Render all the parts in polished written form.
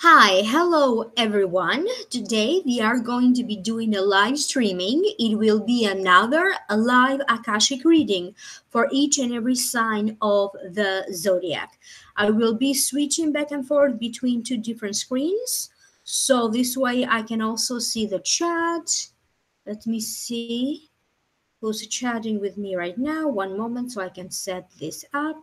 Hi, hello everyone. Today we are going to be doing a live streaming. It will be another live Akashic reading for each and every sign of the zodiac. I will be switching back and forth between two different screens. So this way I can also see the chat. Let me see who's chatting with me right now. One moment so I can set this up.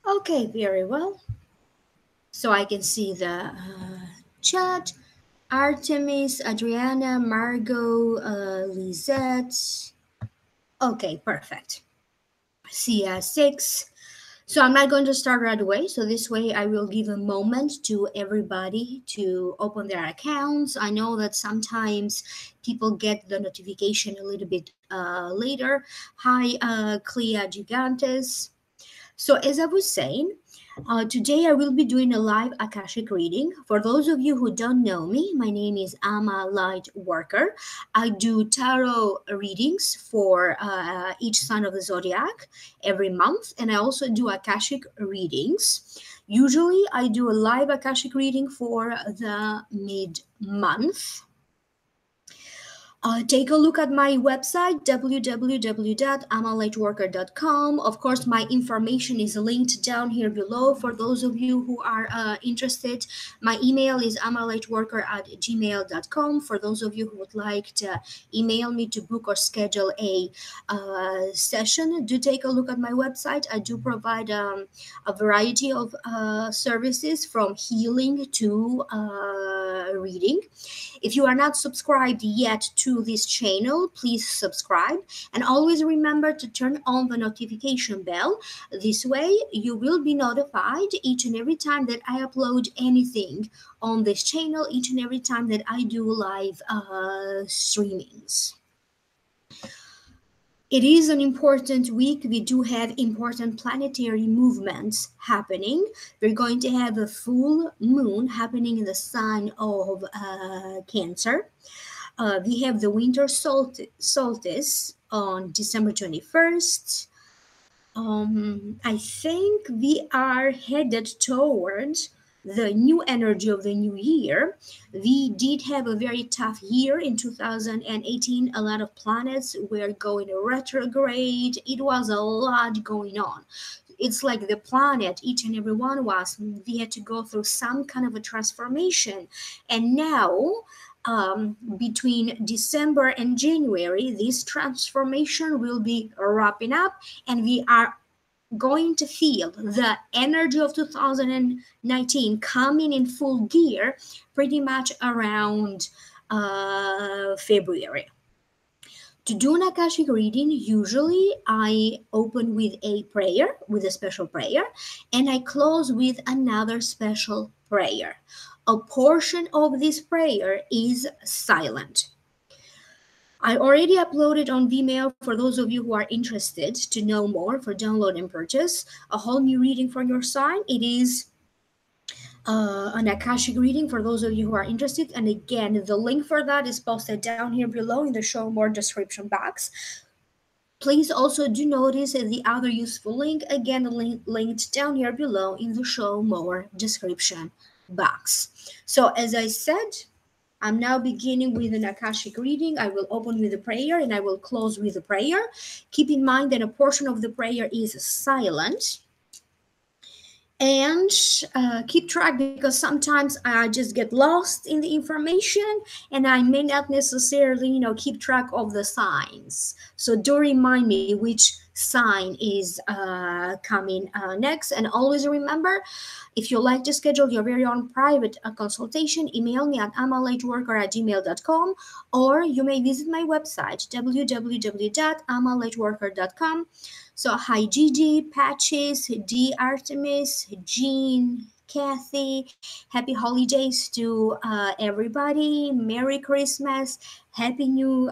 Okay, very well. So I can see the chat. Artemis, Adriana, Margot, Lisette. Okay, perfect. CS6. So I'm not going to start right away. So this way I will give a moment to everybody to open their accounts. I know that sometimes people get the notification a little bit later. Hi, Clea Gigantes. So as I was saying, today I will be doing a live Akashic reading. For those of you who don't know me, my name is Ama Light Worker. I do tarot readings for each sign of the zodiac every month, and I also do Akashic readings. Usually, I do a live Akashic reading for the mid-month. Take a look at my website, www.amalightworker.com. Of course, my information is linked down here below for those of you who are interested. My email is amalightworker@gmail.com. For those of you who would like to email me to book or schedule a session, do take a look at my website. I do provide a variety of services from healing to reading. If you are not subscribed yet to this channel, please subscribe and always remember to turn on the notification bell. This way you will be notified each and every time that I upload anything on this channel, each and every time that I do live streamings. It is an important week. We do have important planetary movements happening. We're going to have a full moon happening in the sign of Cancer. We have the winter solstice on December 21st. I think we are headed towards the new energy of the new year. We did have a very tough year in 2018. A lot of planets were going retrograde. It was a lot going on. It's like the planet, each and every one of us, we had to go through some kind of a transformation. And now, between December and January, this transformation will be wrapping up, and we are going to feel the energy of 2019 coming in full gear pretty much around February. To do an Akashic reading, usually I open with a prayer, with a special prayer, and I close with another special prayer. A portion of this prayer is silent. I already uploaded on Vimeo for those of you who are interested to know more for download and purchase. A whole new reading for your sign. It is an Akashic reading for those of you who are interested. And again, the link for that is posted down here below in the show more description box. Please also do notice the other useful link, again linked down here below in the show more description box. So as I said, I'm now beginning with an Akashic reading. I will open with a prayer and I will close with a prayer. Keep in mind that a portion of the prayer is silent. And keep track, because sometimes I just get lost in the information and I may not necessarily, keep track of the signs. So do remind me which sign is coming next. And always remember, if you like to schedule your very own private consultation, email me at amalightworker@gmail.com, or you may visit my website, www.amalightworker.com. So hi Gigi, Patches, D Artemis, Jean, Kathy. Happy holidays to everybody. Merry Christmas. Happy New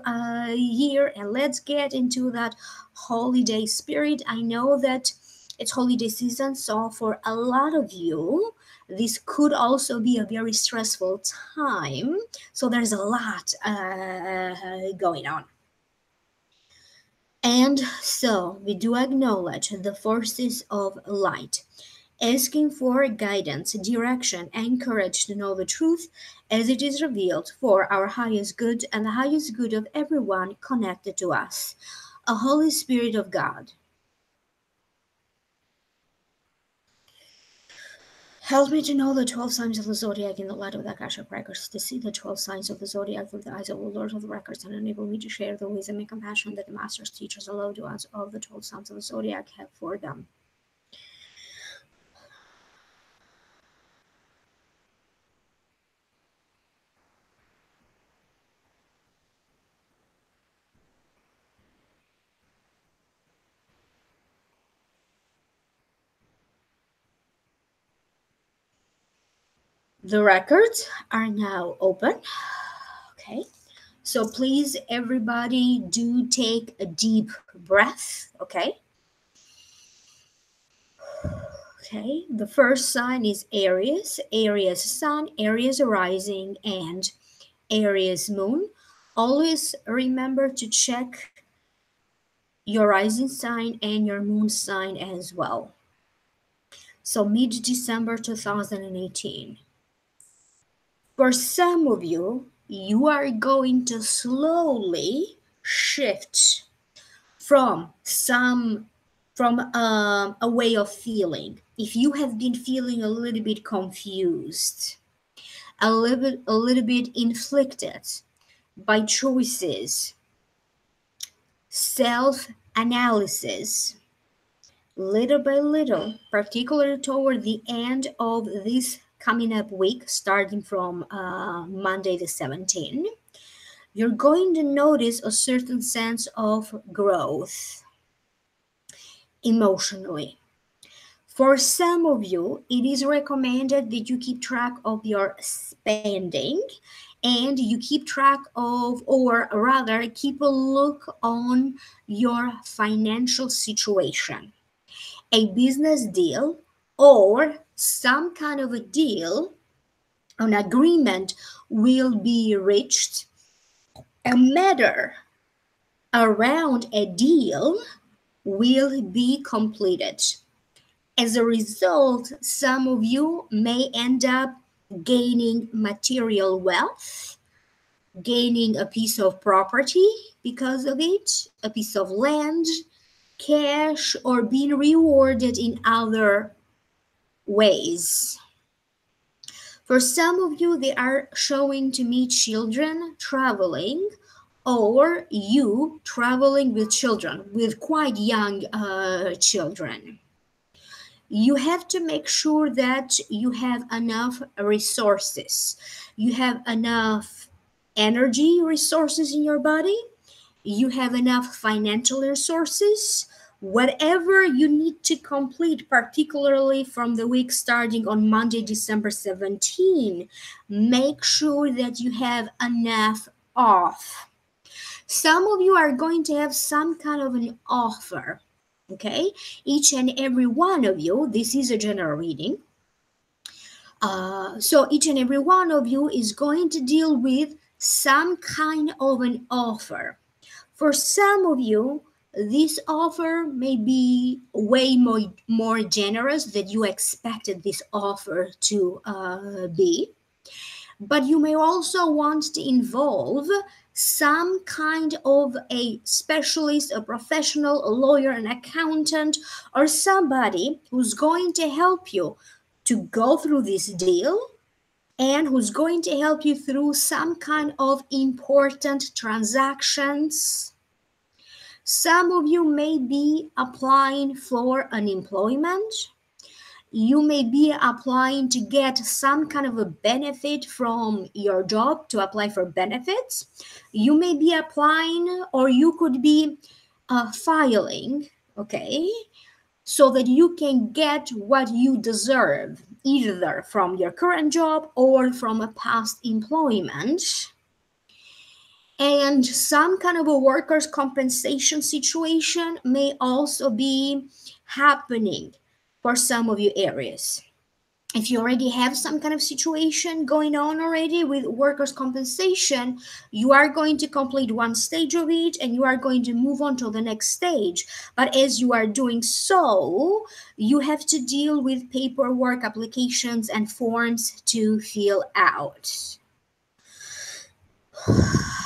Year. And let's get into that holiday spirit. I know that it's holiday season, so for a lot of you, this could also be a very stressful time. So there's a lot going on. And so we do acknowledge the forces of light, asking for guidance, direction, and courage to know the truth as it is revealed for our highest good and the highest good of everyone connected to us. A Holy Spirit of God, help me to know the 12 signs of the Zodiac in the light of the Akashic Records, to see the 12 signs of the Zodiac through the eyes of the Lord of the Records, and enable me to share the wisdom and compassion that the Masters, Teachers, allow to us of the 12 signs of the Zodiac have for them. The records are now open. Okay. So please, everybody, do take a deep breath. Okay. Okay. The first sign is Aries. Aries sun, Aries rising, and Aries moon. Always remember to check your rising sign and your moon sign as well. So mid-December 2018. For some of you, you are going to slowly shift from a way of feeling. If you have been feeling a little bit confused, a little bit inflicted by choices, self-analysis, little by little, particularly toward the end of this coming up week, starting from Monday the 17th, you're going to notice a certain sense of growth emotionally. For some of you, it is recommended that you keep track of your spending and you keep track of, or rather, keep a look on your financial situation. A business deal or some kind of a deal, an agreement will be reached. A matter around a deal will be completed. As a result, some of you may end up gaining material wealth, gaining a piece of property because of it, a piece of land, cash, or being rewarded in other ways. For some of you, they are showing to me children traveling, or you traveling with children, with quite young children. You have to make sure that you have enough resources. You have enough energy resources in your body. You have enough financial resources. Whatever you need to complete, particularly from the week starting on Monday, December 17, make sure that you have enough off. Some of you are going to have some kind of an offer. Okay, each and every one of you, this is a general reading. So each and every one of you is going to deal with some kind of an offer. For some of you, this offer may be way more generous than you expected this offer to be. But you may also want to involve some kind of a specialist, a professional, a lawyer, an accountant, or somebody who's going to help you to go through this deal and who's going to help you through some kind of important transactions. Some of you may be applying for unemployment. You may be applying to get some kind of a benefit from your job, to apply for benefits. You may be applying, or you could be filing, okay, so that you can get what you deserve, either from your current job or from a past employment. And some kind of a workers' compensation situation may also be happening for some of your areas. If you already have some kind of situation going on already with workers' compensation, you are going to complete one stage of it and you are going to move on to the next stage. But as you are doing so, you have to deal with paperwork, applications, and forms to fill out.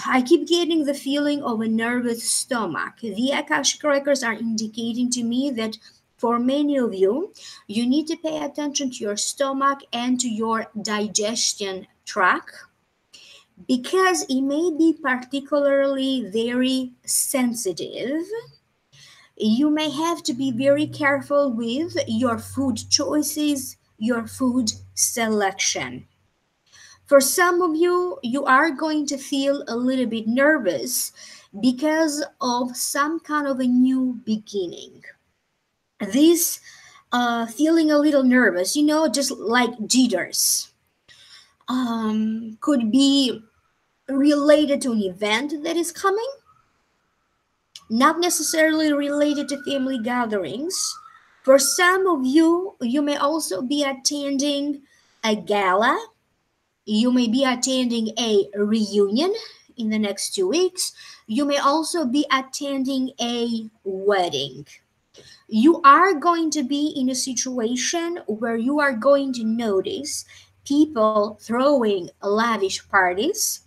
I keep getting the feeling of a nervous stomach. The Akashic records are indicating to me that for many of you, you need to pay attention to your stomach and to your digestion tract because it may be particularly very sensitive. You may have to be very careful with your food choices, your food selection. For some of you, you are going to feel a little bit nervous because of some kind of a new beginning. This feeling a little nervous, just like jitters, could be related to an event that is coming, not necessarily related to family gatherings. For some of you, you may also be attending a gala. You may be attending a reunion in the next 2 weeks. You may also be attending a wedding. You are going to be in a situation where you are going to notice people throwing lavish parties,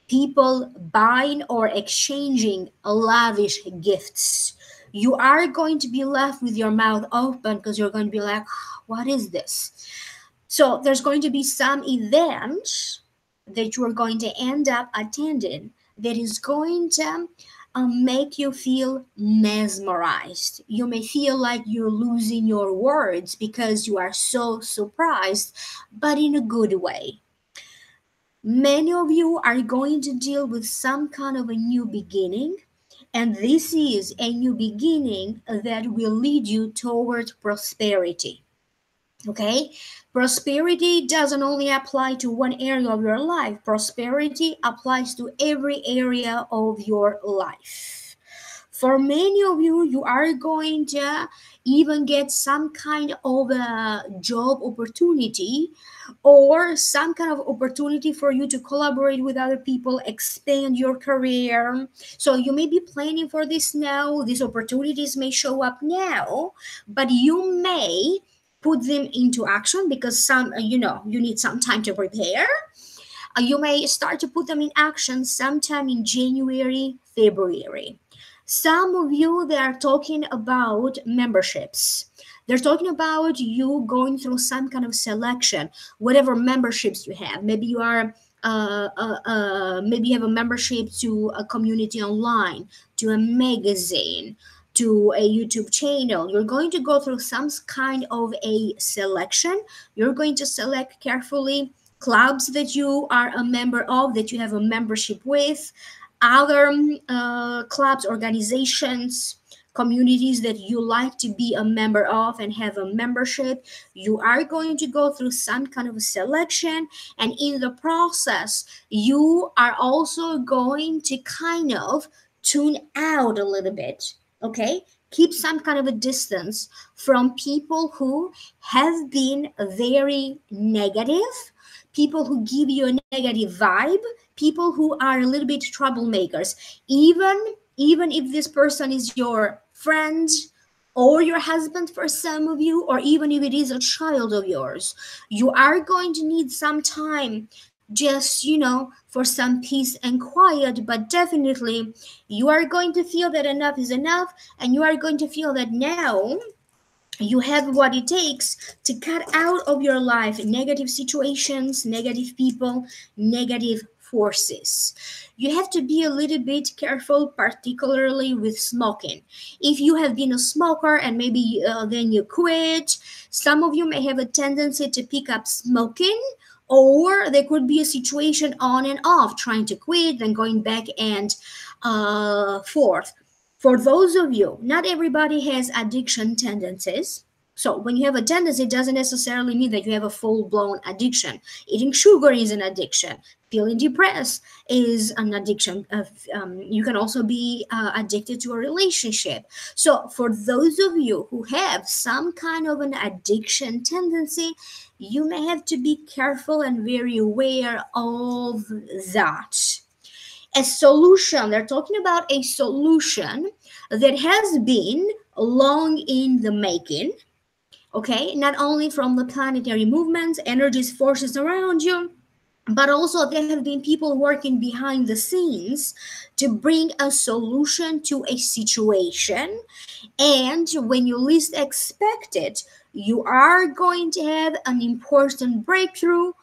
people buying or exchanging lavish gifts. You are going to be left with your mouth open because you're going to be like, what is this? So there's going to be some event that you're going to end up attending that is going to make you feel mesmerized. You may feel like you're losing your words because you are so surprised, but in a good way. Many of you are going to deal with some kind of a new beginning, and this is a new beginning that will lead you toward prosperity. Okay, prosperity doesn't only apply to one area of your life, prosperity applies to every area of your life. For many of you, you are going to even get some kind of a job opportunity or some kind of opportunity for you to collaborate with other people, expand your career. So you may be planning for this now. These opportunities may show up now, but you may put them into action because you need some time to prepare. You may start to put them in action sometime in January, February. Some of you, they are talking about memberships. They're talking about you going through some kind of selection, whatever memberships you have. Maybe you are maybe you have a membership to a community online, to a magazine, to a YouTube channel. You're going to go through some kind of a selection. You're going to select carefully clubs that you are a member of, that you have a membership with, other clubs, organizations, communities that you like to be a member of and have a membership. You are going to go through some kind of a selection, and in the process, you are also going to kind of tune out a little bit. Okay, keep some kind of a distance from people who have been very negative, people who give you a negative vibe, people who are a little bit troublemakers. Even if this person is your friend or your husband for some of you, or even if it is a child of yours, you are going to need some time just for some peace and quiet. But definitely you are going to feel that enough is enough, and you are going to feel that now you have what it takes to cut out of your life negative situations, negative people, negative forces. You have to be a little bit careful, particularly with smoking. If you have been a smoker and maybe then you quit, some of you may have a tendency to pick up smoking, or there could be a situation on and off, trying to quit, then going back and forth. For those of you, not everybody has addiction tendencies. So when you have a tendency, it doesn't necessarily mean that you have a full-blown addiction. Eating sugar is an addiction. Feeling depressed is an addiction. You can also be addicted to a relationship. So for those of you who have some kind of an addiction tendency, you may have to be careful and very aware of that. A solution, they're talking about a solution that has been long in the making, okay, not only from the planetary movements, energies, forces around you, but also there have been people working behind the scenes to bring a solution to a situation. And when you least expect it, you are going to have an important breakthrough.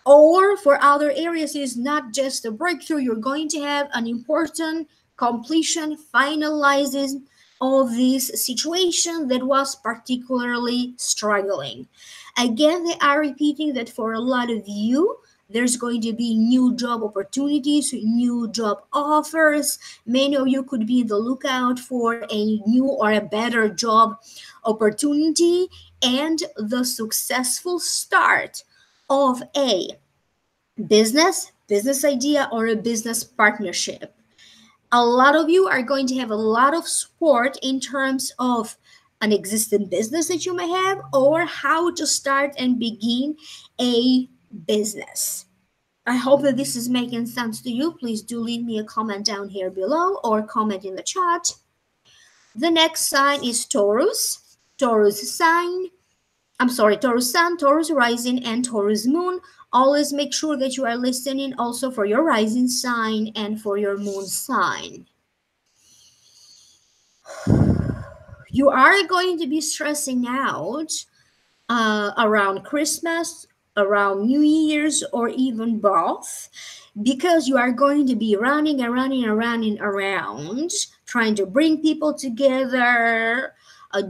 Or for other areas, it is not just a breakthrough, you're going to have an important completion, finalizing of this situation that was particularly struggling. Again, they are repeating that for a lot of you, there's going to be new job opportunities, new job offers. Many of you could be in the lookout for a new or a better job opportunity, and the successful start of a business idea or a business partnership. A lot of you are going to have a lot of support in terms of an existing business that you may have, or how to start and begin a business. I hope that this is making sense to you. Please do leave me a comment down here below or comment in the chat. The next sign is Taurus. Taurus sign, Taurus Sun, Taurus Rising, and Taurus Moon. Always make sure that you are listening also for your rising sign and for your moon sign. You are going to be stressing out around Christmas, around New Year's, or even both, because you are going to be running and running and running around, trying to bring people together,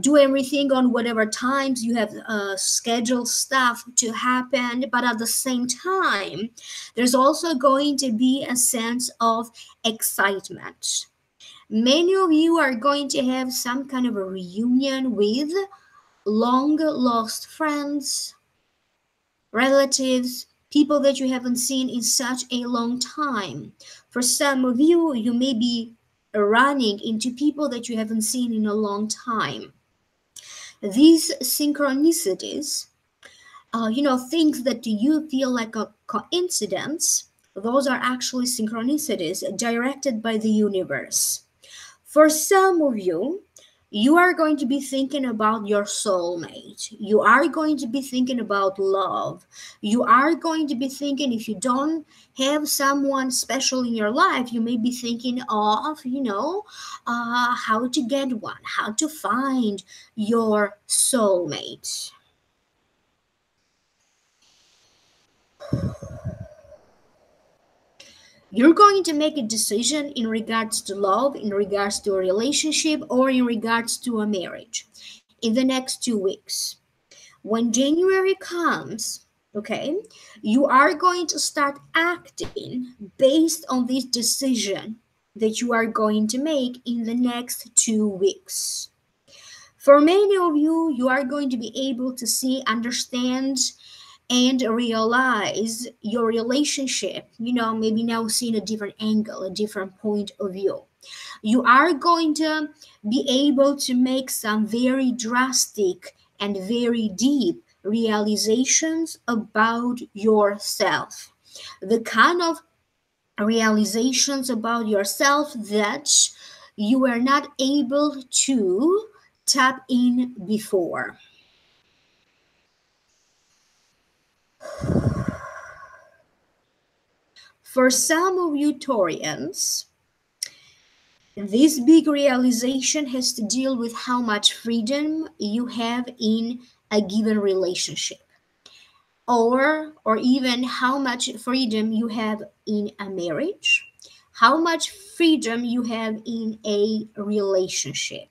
do everything on whatever times you have scheduled stuff to happen. But at the same time, there's also going to be a sense of excitement. Many of you are going to have some kind of a reunion with long lost friends, relatives, people that you haven't seen in such a long time. For some of you, you may be running into people that you haven't seen in a long time. These synchronicities, things that to you feel like a coincidence, those are actually synchronicities directed by the universe. For some of you, you are going to be thinking about your soulmate. You are going to be thinking about love. You are going to be thinking, if you don't have someone special in your life, you may be thinking of, how to get one, how to find your soulmate. You're going to make a decision in regards to love, in regards to a relationship, or in regards to a marriage in the next 2 weeks. When January comes, okay, you are going to start acting based on this decision that you are going to make in the next 2 weeks. For many of you, you are going to be able to see, understand, and realize your relationship, maybe now seeing a different angle, a different point of view. You are going to be able to make some very drastic and very deep realizations about yourself. The kind of realizations about yourself that you were not able to tap in before. For some of you Taurians, this big realization has to deal with how much freedom you have in a given relationship, or even how much freedom you have in a marriage, how much freedom you have in a relationship.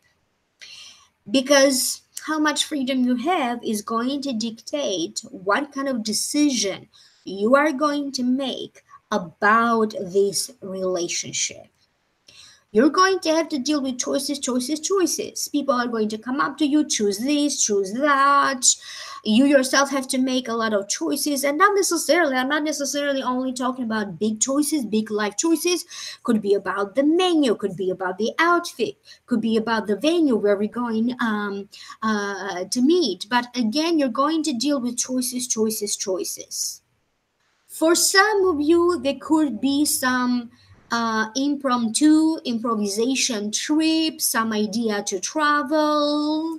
Because how much freedom you have is going to dictate what kind of decision you are going to make about this relationship. You're going to have to deal with choices, choices, choices. People are going to come up to you, choose this, choose that. You yourself have to make a lot of choices, and I'm not necessarily only talking about big choices, big life choices. Could be about the menu, could be about the outfit, could be about the venue where we're going to meet. But again, you're going to deal with choices, choices, choices. For some of you, there could be some impromptu improvisation trip, some idea to travel.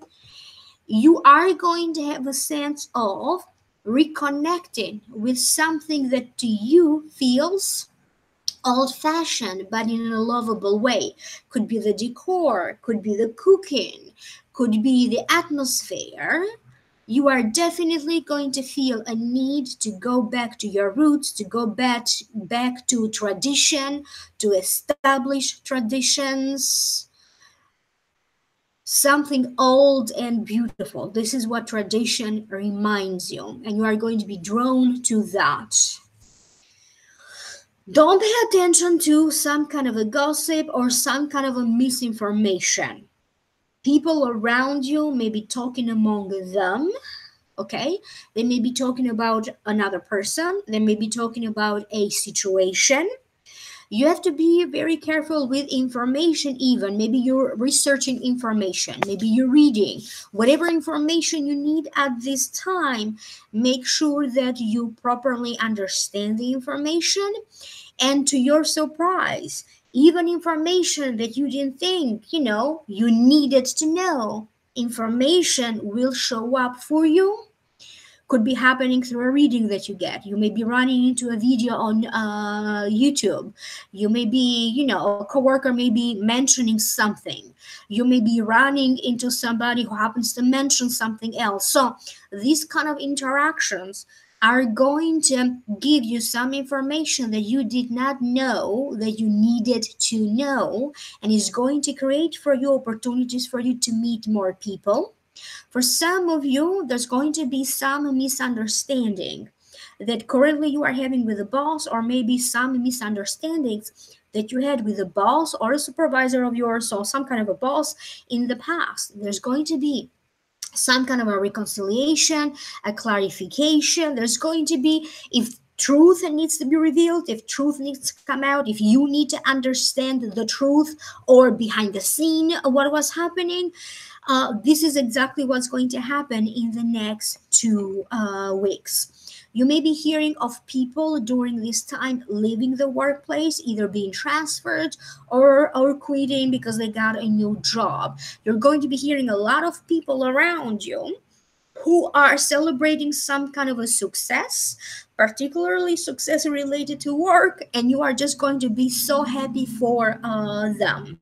You are going to have a sense of reconnecting with something that to you feels old fashioned but in a lovable way. Could be the decor, could be the cooking, could be the atmosphere. You are definitely going to feel a need to go back to your roots, to go back to tradition, to establish traditions, something old and beautiful. This is what tradition reminds you, and you are going to be drawn to that. Don't pay attention to some kind of a gossip or some kind of a misinformation. People around you may be talking among them, okay? They may be talking about another person, they may be talking about a situation. You have to be very careful with information. Even maybe you're researching information, maybe you're reading whatever information you need at this time. Make sure that you properly understand the information, and to your surprise, even information that you didn't think you needed to know, information will show up for you. Could be happening through a reading that you get. You may be running into a video on YouTube. You may be, a coworker may be mentioning something. You may be running into somebody who happens to mention something else. So these kind of interactions are going to give you some information that you did not know that you needed to know, and is going to create for you opportunities for you to meet more people. For some of you, there's going to be some misunderstanding that currently you are having with the boss, or maybe some misunderstandings that you had with the boss or a supervisor of yours, or some kind of a boss in the past. There's going to be some kind of a reconciliation, a clarification. There's going to be, if truth needs to be revealed, if truth needs to come out, if you need to understand the truth or behind the scene what was happening, this is exactly what's going to happen in the next 2 weeks. You may be hearing of people during this time leaving the workplace, either being transferred or quitting because they got a new job. You're going to be hearing a lot of people around you who are celebrating some kind of a success, particularly success related to work, and you are just going to be so happy for them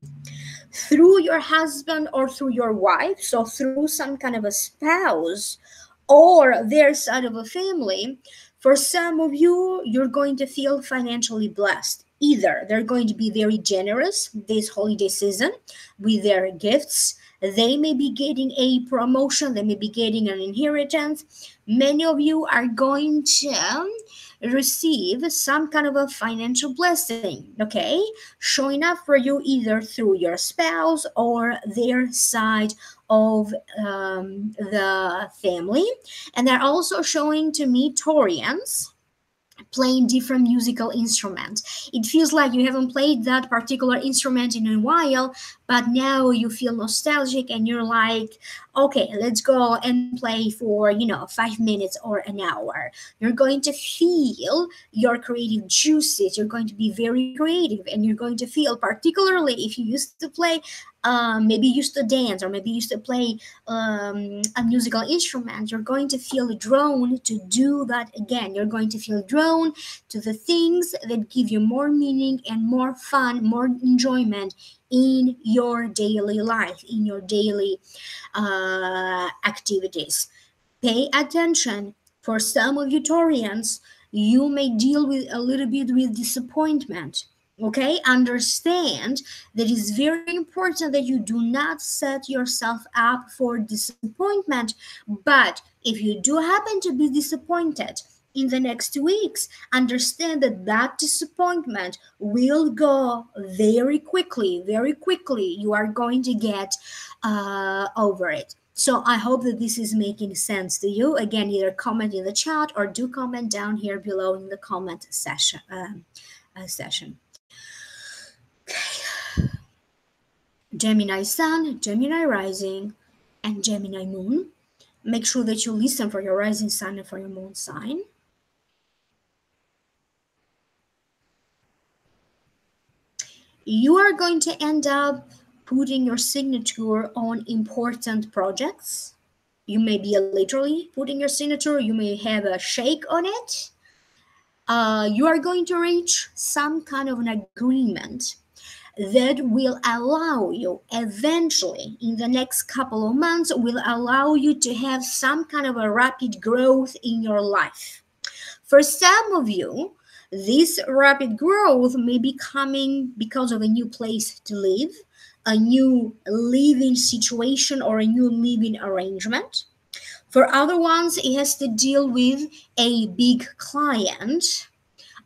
through your husband or through your wife, so through some kind of a spouse or their side of a family. For some of you, you're going to feel financially blessed. Either they're going to be very generous this holiday season with their gifts. They may be getting a promotion, they may be getting an inheritance. Many of you are going to receive some kind of a financial blessing, okay? Showing up for you either through your spouse or their side of the family. And they're also showing to me Taurians playing different musical instruments. It feels like you haven't played that particular instrument in a while, but now you feel nostalgic and you're like, okay, let's go and play for 5 minutes or an hour. You're going to feel your creative juices. You're going to be very creative, and you're going to feel, particularly if you used to play, maybe used to dance, or maybe used to play a musical instrument, you're going to feel drawn to do that again. You're going to feel drawn to the things that give you more meaning and more fun, more enjoyment in your daily life, in your daily activities. Pay attention. For some of you Taurians, you may deal with a little bit with disappointment. Okay, understand that it's very important that you do not set yourself up for disappointment. But if you do happen to be disappointed, in the next 2 weeks. Understand that that disappointment will go very quickly, very quickly. You are going to get over it. So I hope that this is making sense to you. Again, either comment in the chat or do comment down here below in the comment session. Gemini Sun, Gemini Rising, and Gemini Moon. Make sure that you listen for your rising sign and for your moon sign. You are going to end up putting your signature on important projects. You may be literally putting your signature, you may have a shake on it. You are going to reach some kind of an agreement that will allow you eventually in the next couple of months, will allow you to have some kind of a rapid growth in your life. For some of you, this rapid growth may be coming because of a new place to live, a new living situation, or a new living arrangement. For other ones, it has to deal with a big client.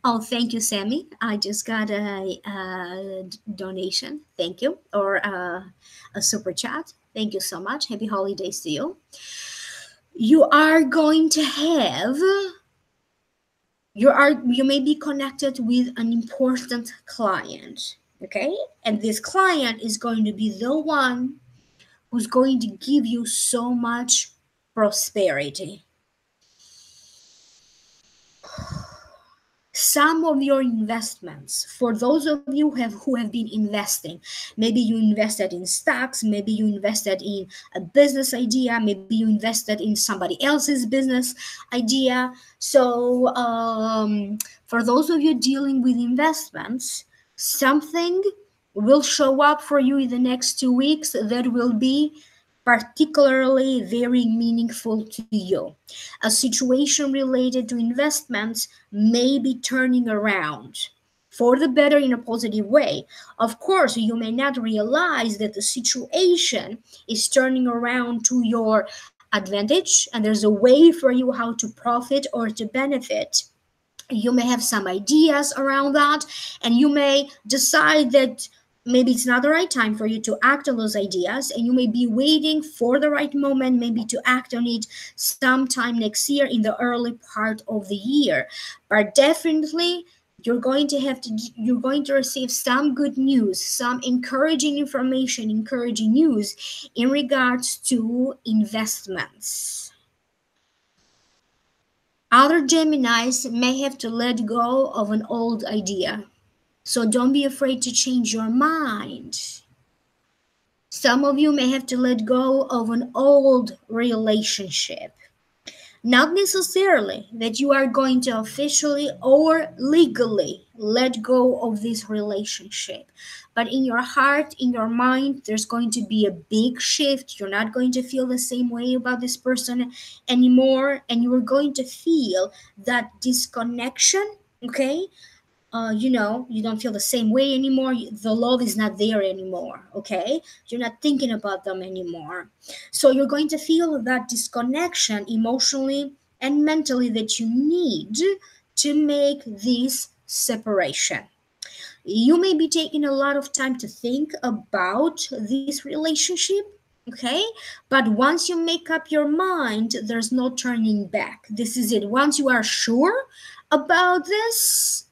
Oh, thank you, Sammy. I just got a donation. Thank you. Or a super chat. Thank you so much. Happy holidays to you. You are going to have, you may be connected with an important client, okay? And this client is going to be the one who's going to give you so much prosperity. Some of your investments, for those of you who have been investing, maybe you invested in stocks, maybe you invested in a business idea, maybe you invested in somebody else's business idea. So for those of you dealing with investments, something will show up for you in the next 2 weeks that will be particularly very meaningful to you. A situation related to investments may be turning around for the better in a positive way. Of course, you may not realize that the situation is turning around to your advantage, and there's a way for you how to profit or to benefit. You may have some ideas around that, and you may decide that maybe it's not the right time for you to act on those ideas, and you may be waiting for the right moment maybe to act on it sometime next year in the early part of the year. But definitely you're going to receive some good news, some encouraging information, encouraging news in regards to investments. Other Geminis may have to let go of an old idea. So don't be afraid to change your mind. Some of you may have to let go of an old relationship. Not necessarily that you are going to officially or legally let go of this relationship, but in your heart, in your mind, there's going to be a big shift. You're not going to feel the same way about this person anymore, and you are going to feel that disconnection, okay? You don't feel the same way anymore. The love is not there anymore, okay? You're not thinking about them anymore. So you're going to feel that disconnection emotionally and mentally that you need to make this separation. You may be taking a lot of time to think about this relationship, okay? But once you make up your mind, there's no turning back. This is it. Once you are sure about this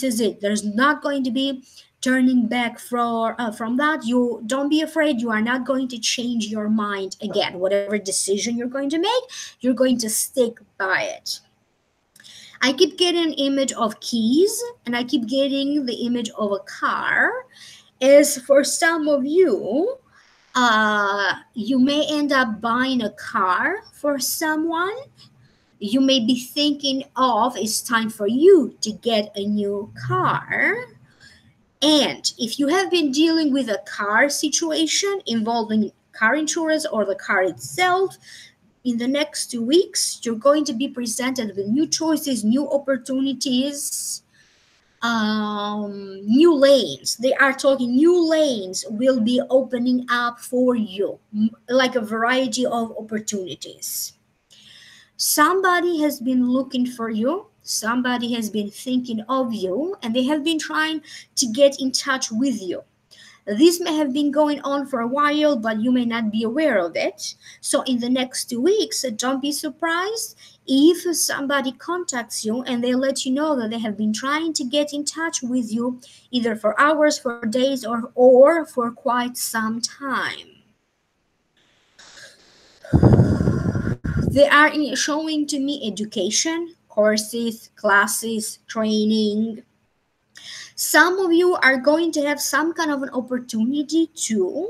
is it. There's not going to be turning back from that. You don't be afraid. You are not going to change your mind again. Whatever decision you're going to make, you're going to stick by it. I keep getting an image of keys, and I keep getting the image of a car. As for some of you, you may end up buying a car for someone. You may be thinking of it's time for you to get a new car. And if you have been dealing with a car situation involving car insurance or the car itself, in the next 2 weeks, you're going to be presented with new choices, new opportunities, new lanes. They are talking new lanes will be opening up for you, like a variety of opportunities. Somebody has been looking for you, somebody has been thinking of you, and they have been trying to get in touch with you. This may have been going on for a while, but you may not be aware of it. So, in the next 2 weeks, don't be surprised if somebody contacts you and they let you know that they have been trying to get in touch with you either for hours, for days, or for quite some time. They are showing to me education, courses, classes, training. Some of you are going to have some kind of an opportunity to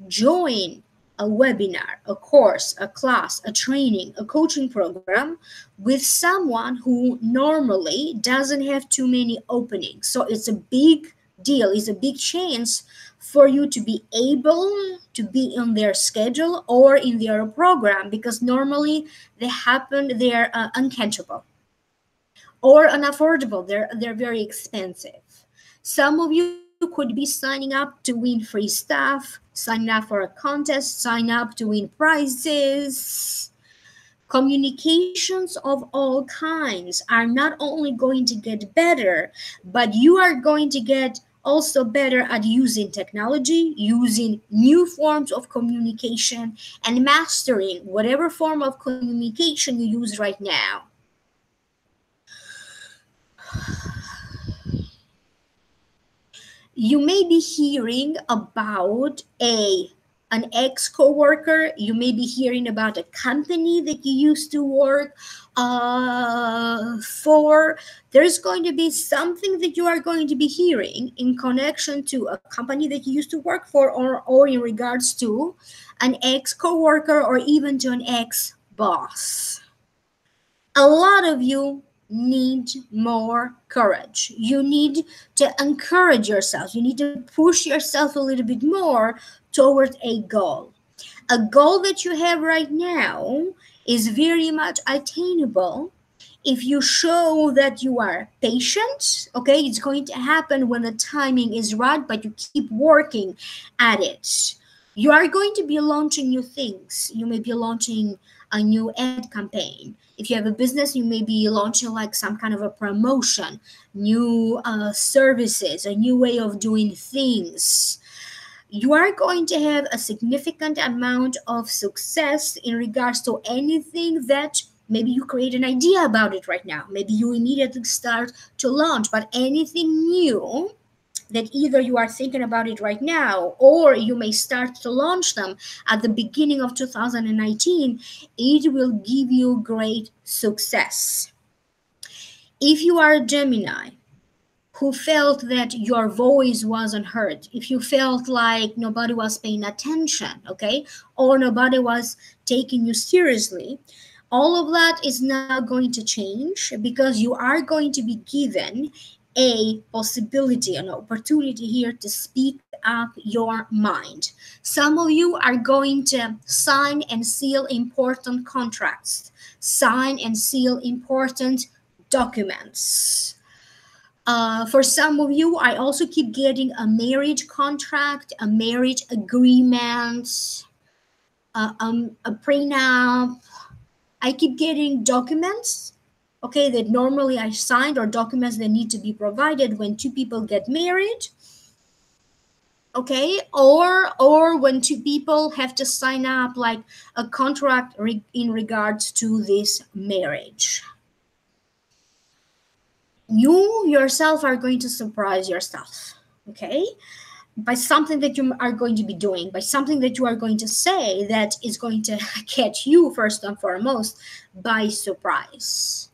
join a webinar, a course, a class, a training, a coaching program with someone who normally doesn't have too many openings. So it's a big deal, it's a big chance for you to be able to be on their schedule or in their program, because normally they're uncatchable or unaffordable. They're very expensive. Some of you could be signing up to win free stuff, signing up for a contest, sign up to win prizes. Communications of all kinds are not only going to get better, but you are going to get also better at using technology, using new forms of communication, and mastering whatever form of communication you use right now. You may be hearing about an ex-coworker. You may be hearing about a company that you used to work for. There's going to be something that you are going to be hearing in connection to a company that you used to work for, or in regards to an ex-coworker, or even to an ex-boss. A lot of you need more courage. You need to encourage yourself. You need to push yourself a little bit more towards a goal. A goal that you have right now is very much attainable if you show that you are patient. Okay, it's going to happen when the timing is right, but you keep working at it. You are going to be launching new things. You may be launching a new ad campaign. If you have a business, you may be launching like some kind of a promotion, new services, a new way of doing things. You are going to have a significant amount of success in regards to anything that maybe you create an idea about it right now. Maybe you immediately start to launch, but anything new that either you are thinking about it right now, or you may start to launch them at the beginning of 2019, it will give you great success. If you are a Gemini who felt that your voice wasn't heard, if you felt like nobody was paying attention, okay, or nobody was taking you seriously, all of that is now going to change, because you are going to be given a possibility, an opportunity here to speak up your mind. Some of you are going to sign and seal important contracts, sign and seal important documents. For some of you, I also keep getting a marriage contract, a marriage agreement, a prenup. I keep getting documents, okay, that normally I signed, or documents that need to be provided when two people get married, okay, or when two people have to sign up like a contract in regards to this marriage. You yourself are going to surprise yourself, okay, by something that you are going to be doing, by something that you are going to say that is going to catch you first and foremost by surprise.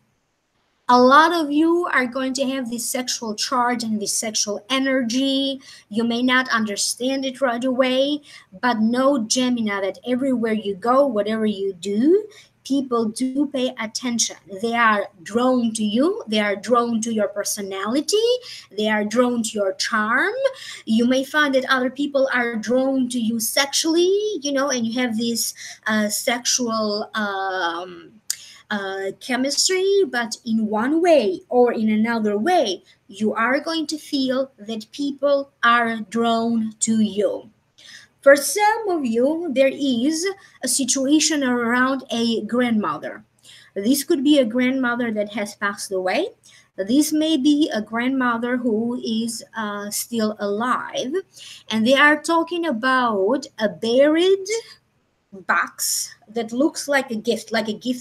A lot of you are going to have this sexual charge and this sexual energy. You may not understand it right away, but know, Gemini, that everywhere you go, whatever you do, people do pay attention. They are drawn to you. They are drawn to your personality. They are drawn to your charm. You may find that other people are drawn to you sexually, and you have this sexual chemistry, but in one way or in another way, you are going to feel that people are drawn to you. For some of you, there is a situation around a grandmother. This could be a grandmother that has passed away. This may be a grandmother who is still alive. And they are talking about a buried box that looks like a gift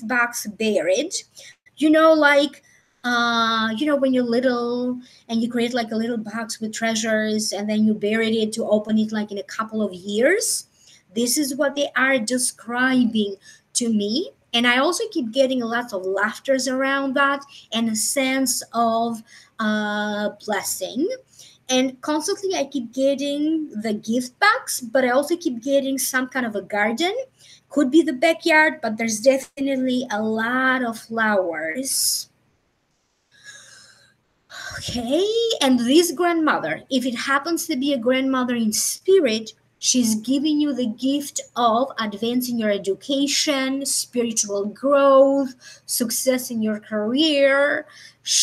box buried. When you're little and you create like a little box with treasures and then you buried it to open it like in a couple of years. This is what they are describing to me. And I also keep getting lots of laughters around that and a sense of blessing. And constantly I keep getting the gift box, but I also keep getting some kind of a garden. Could be the backyard, but there's definitely a lot of flowers. Okay, and this grandmother, if it happens to be a grandmother in spirit, she's giving you the gift of advancing your education, spiritual growth, success in your career.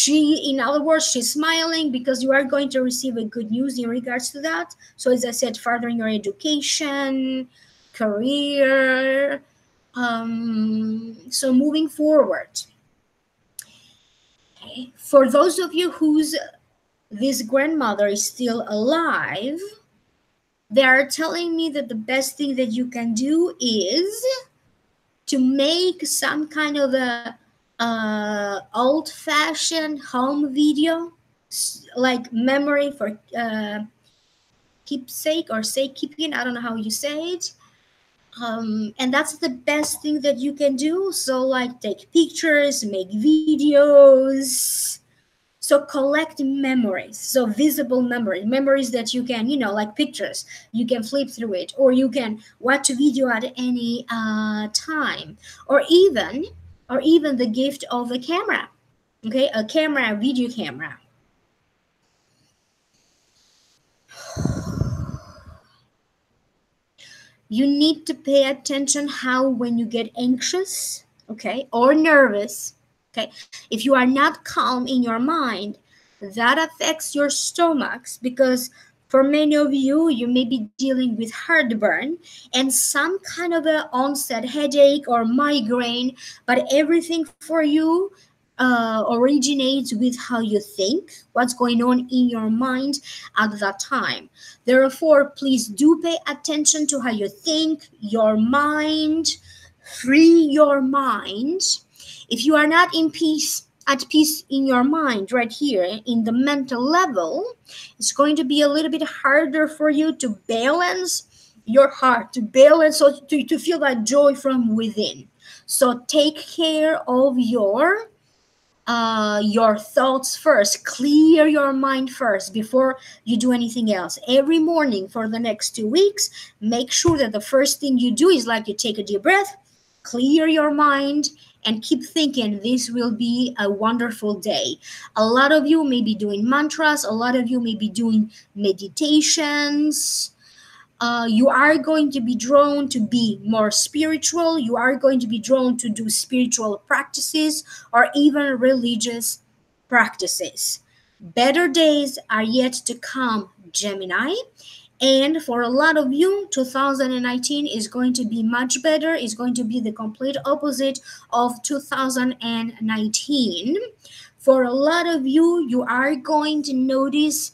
In other words, she's smiling because you are going to receive a good news in regards to that. So as I said, furthering your education, career. So moving forward. Okay. For those of you whose this grandmother is still alive, they are telling me that the best thing that you can do is to make some kind of a old-fashioned home video, like memory for keepsake or safekeeping. I don't know how you say it. And that's the best thing that you can do. So like take pictures, make videos. So collect memories, so visible memories that you can, like pictures, you can flip through it, or you can watch a video at any time, or even the gift of a camera, okay, a video camera. You need to pay attention how when you get anxious, okay, or nervous, okay, if you are not calm in your mind, that affects your stomachs, because for many of you, you may be dealing with heartburn and some kind of a onset headache or migraine, but everything for you originates with how you think, what's going on in your mind at that time. Therefore, please do pay attention to how you think, your mind, free your mind. If you are not at peace in your mind right here in the mental level, it's going to be a little bit harder for you to balance your heart, so to feel that joy from within. So take care of your thoughts first. Clear your mind first before you do anything else. Every morning for the next 2 weeks, make sure that the first thing you do is like you take a deep breath, clear your mind, and keep thinking this will be a wonderful day. A lot of you may be doing mantras, a lot of you may be doing meditations. You are going to be drawn to be more spiritual. You are going to be drawn to do spiritual practices or even religious practices. Better days are yet to come, Gemini. And for a lot of you, 2019 is going to be much better. It's going to be the complete opposite of 2019. For a lot of you, you are going to notice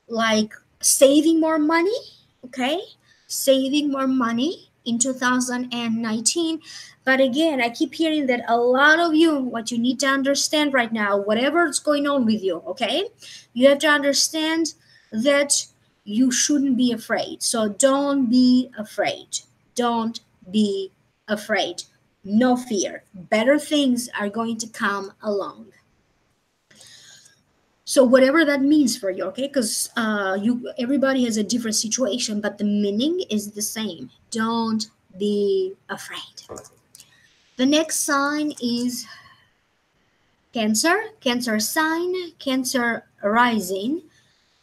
like saving more money, okay? Saving more money in 2019. But again, I keep hearing that a lot of you, what you need to understand right now, whatever's going on with you, okay? You have to understand that you shouldn't be afraid. So don't be afraid. Don't be afraid. No fear. Better things are going to come along. So whatever that means for you, okay? Because everybody has a different situation, but the meaning is the same. Don't be afraid. The next sign is Cancer, Cancer sign, Cancer rising,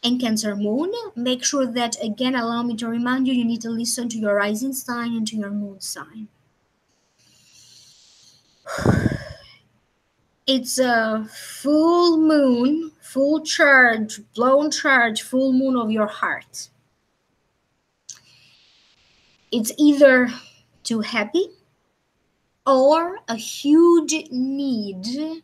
and Cancer moon. Make sure that, again, allow me to remind you, you need to listen to your rising sign and to your moon sign. It's a full moon, full charge, blown charge, full moon of your heart. It's either too happy or a huge need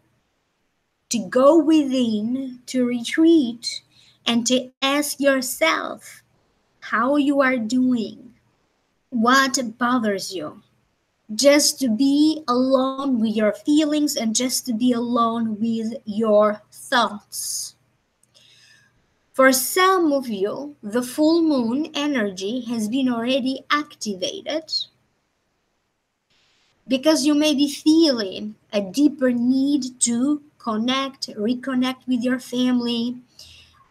to go within, to retreat, and to ask yourself how you are doing, what bothers you, just to be alone with your feelings and just to be alone with your thoughts. For some of you, the full moon energy has been already activated because you may be feeling a deeper need to connect, reconnect with your family,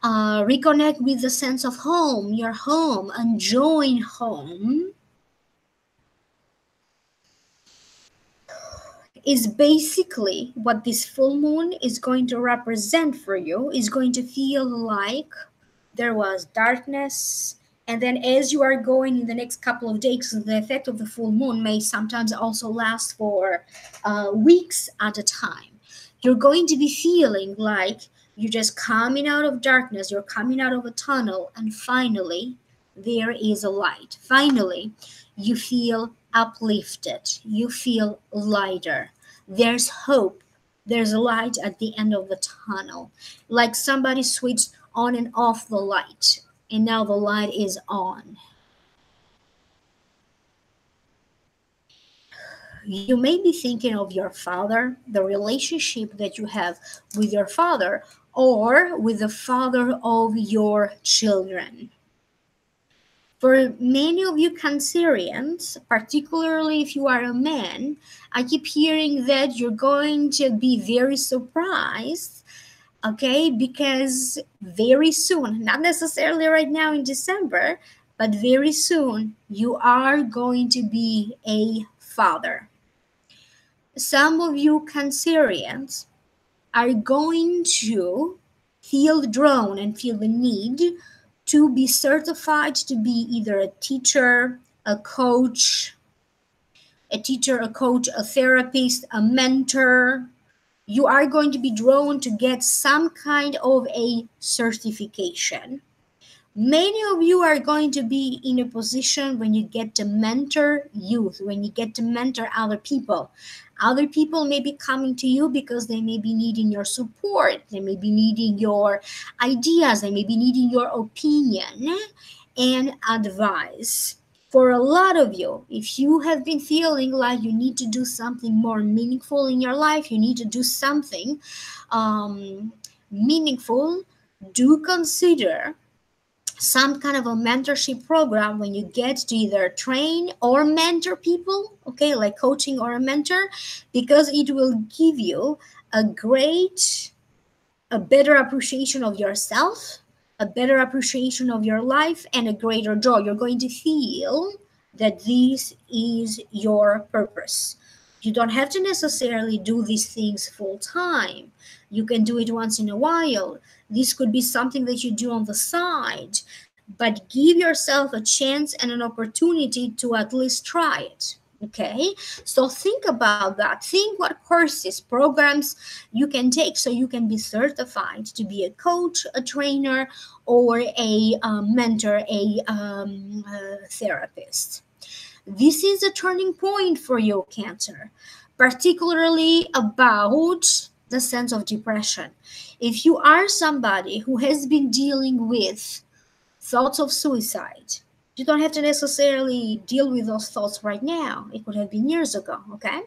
reconnect with the sense of home, your home, and join home. Is basically what this full moon is going to represent for you. Is going to feel like there was darkness, and then as you are going in the next couple of days, the effect of the full moon may sometimes also last for weeks at a time. You're going to be feeling like you're just coming out of darkness, you're coming out of a tunnel, and finally there is a light. Finally you feel uplifted, you feel lighter, there's hope, there's a light at the end of the tunnel, like somebody switched on and off the light, and now the light is on. You may be thinking of your father, the relationship that you have with your father, or with the father of your children. For many of you Cancerians, particularly if you are a man, I keep hearing that you're going to be very surprised, okay, because very soon, not necessarily right now in December, but very soon, you are going to be a father. Some of you Cancerians are going to feel drawn and feel the need to be certified to be either a teacher, a coach, a therapist, a mentor. You are going to be drawn to get some kind of a certification. Many of you are going to be in a position when you get to mentor youth, when you get to mentor other people. Other people may be coming to you because they may be needing your support, they may be needing your ideas, they may be needing your opinion and advice. For a lot of you, if you have been feeling like you need to do something more meaningful in your life, you need to do something meaningful, do consider some kind of a mentorship program when you get to either train or mentor people, okay, like coaching or a mentor, because it will give you a better appreciation of yourself, a better appreciation of your life, and a greater joy. You're going to feel that this is your purpose. You don't have to necessarily do these things full time. You can do it once in a while. This could be something that you do on the side, but give yourself a chance and an opportunity to at least try it. Okay, so think about that. Think what courses, programs you can take so you can be certified to be a coach, a trainer, or a mentor, a therapist. This is a turning point for you, Cancer, particularly about the sense of depression. If you are somebody who has been dealing with thoughts of suicide, you don't have to necessarily deal with those thoughts right now. It could have been years ago, okay?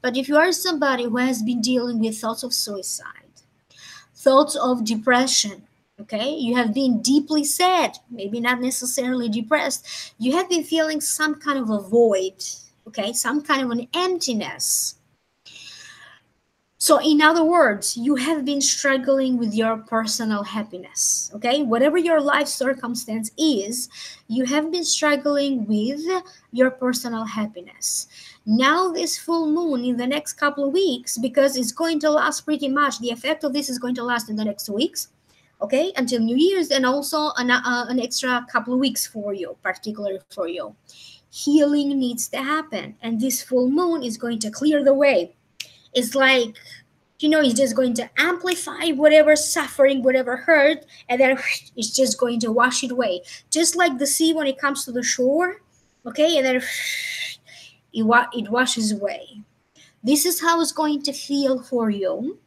But if you are somebody who has been dealing with thoughts of suicide, thoughts of depression, okay? You have been deeply sad, maybe not necessarily depressed. You have been feeling some kind of a void, okay? Some kind of an emptiness. So, in other words, you have been struggling with your personal happiness, okay? Whatever your life circumstance is, you have been struggling with your personal happiness. Now, this full moon in the next couple of weeks, because it's going to last pretty much, the effect of this is going to last in the next 2 weeks, okay, until New Year's, and also an extra couple of weeks for you, particularly for you. Healing needs to happen, and this full moon is going to clear the way. It's like, it's just going to amplify whatever suffering, whatever hurt, and then it's just going to wash it away. Just like the sea when it comes to the shore, okay, and then it washes away. This is how it's going to feel for you.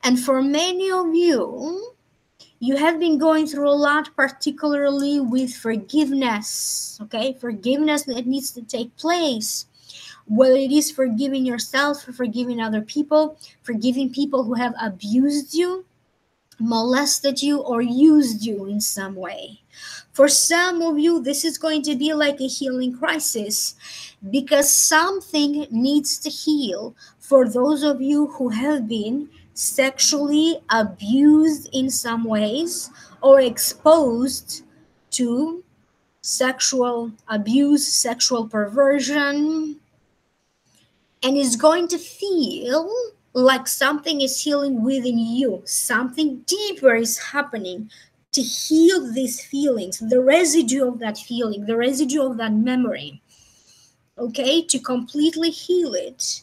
And for many of you, you have been going through a lot, particularly with forgiveness, okay? Forgiveness that needs to take place. Whether it is forgiving yourself, forgiving other people, forgiving people who have abused you, molested you, or used you in some way. For some of you, this is going to be like a healing crisis because something needs to heal for those of you who have been sexually abused in some ways or exposed to sexual abuse, sexual perversion, and it's going to feel like something is healing within you. Something deeper is happening to heal these feelings, the residue of that feeling, the residue of that memory, okay, to completely heal it,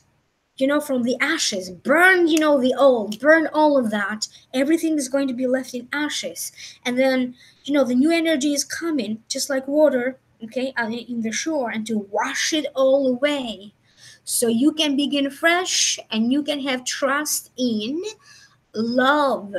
from the ashes. Burn, the old, burn all of that. Everything is going to be left in ashes. And then, the new energy is coming, just like water, okay, in the shore, and to wash it all away. So you can begin fresh and you can have trust in love,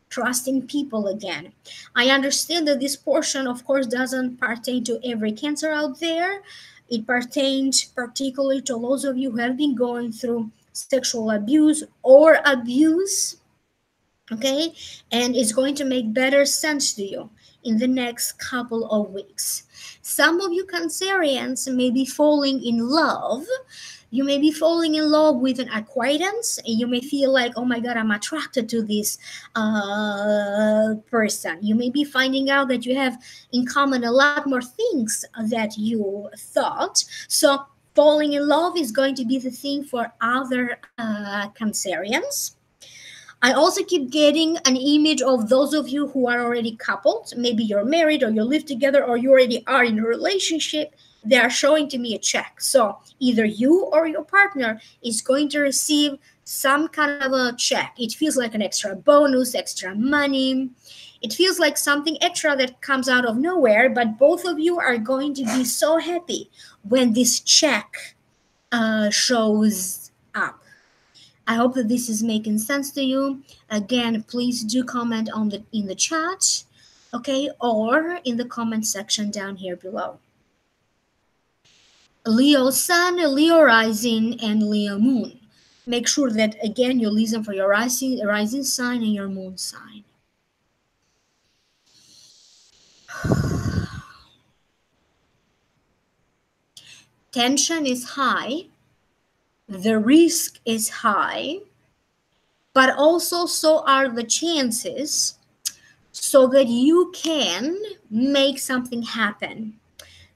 trust in people again. I understand that this portion, of course, doesn't pertain to every Cancer out there. It pertains particularly to those of you who have been going through sexual abuse or abuse, okay? And it's going to make better sense to you in the next couple of weeks. Some of you Cancerians may be falling in love. You may be falling in love with an acquaintance, and you may feel like, oh my God, I'm attracted to this person. You may be finding out that you have in common a lot more things that you thought. So falling in love is going to be the thing for other Cancerians. I also keep getting an image of those of you who are already coupled. Maybe you're married or you live together or you already are in a relationship. They are showing to me a check. So either you or your partner is going to receive some kind of a check. It feels like an extra bonus, extra money. It feels like something extra that comes out of nowhere, but both of you are going to be so happy when this check shows up. I hope that this is making sense to you. Again, please do comment in the chat, okay, or in the comment section down here below. Leo Sun, Leo Rising, and Leo Moon. Make sure that, again, you listen for your rising sign and your moon sign. Tension is high. The risk is high. But also so are the chances so that you can make something happen.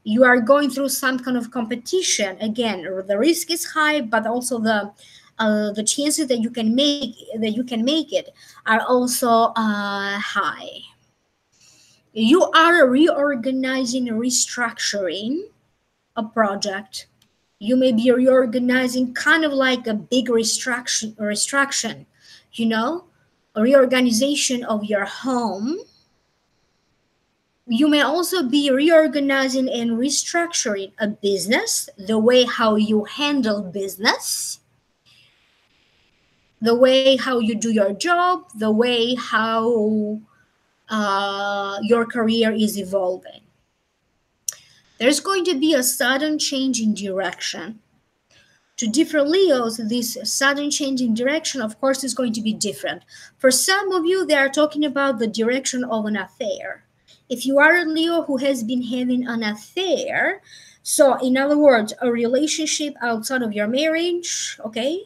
You are going through some kind of competition. Again, the risk is high, but also the chances that you can make it are also high. You are reorganizing, restructuring a project. You may be reorganizing kind of like a big restruction, a reorganization of your home. You may also be reorganizing and restructuring a business, the way how you handle business, the way how you do your job, the way how your career is evolving. There's going to be a sudden change in direction. To different Leos, this sudden change in direction, of course, is going to be different. For some of you, they are talking about the direction of an affair. If you are a Leo who has been having an affair, so in other words, a relationship outside of your marriage, okay,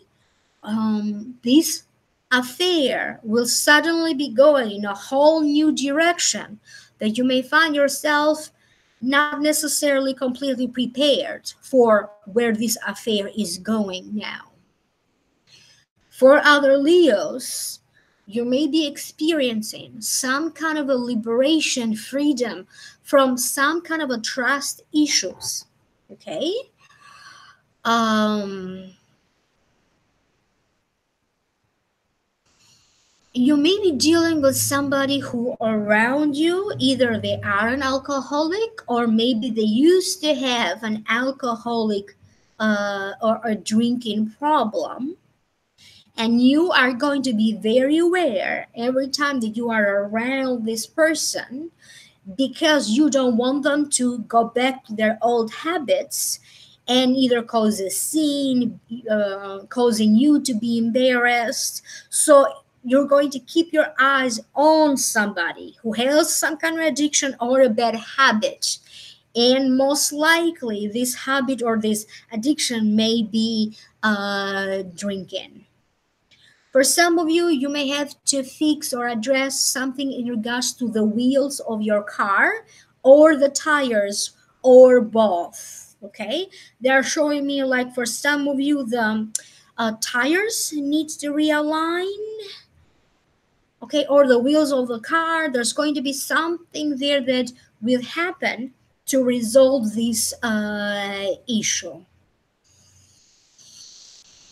this affair will suddenly be going in a whole new direction that you may find yourself not necessarily completely prepared for where this affair is going now. For other Leos, you may be experiencing some kind of a liberation, freedom from some kind of a trust issues, okay? You may be dealing with somebody who around you, either they are an alcoholic or maybe they used to have an alcoholic or a drinking problem, and you are going to be very aware every time that you are around this person because you don't want them to go back to their old habits and either cause a scene, causing you to be embarrassed. So you're going to keep your eyes on somebody who has some kind of addiction or a bad habit. And most likely, this habit or this addiction may be drinking. For some of you, you may have to fix or address something in regards to the wheels of your car or the tires or both. Okay, they're showing me like for some of you, the tires needs to realign. Okay, or the wheels of the car. There's going to be something there that will happen to resolve this issue.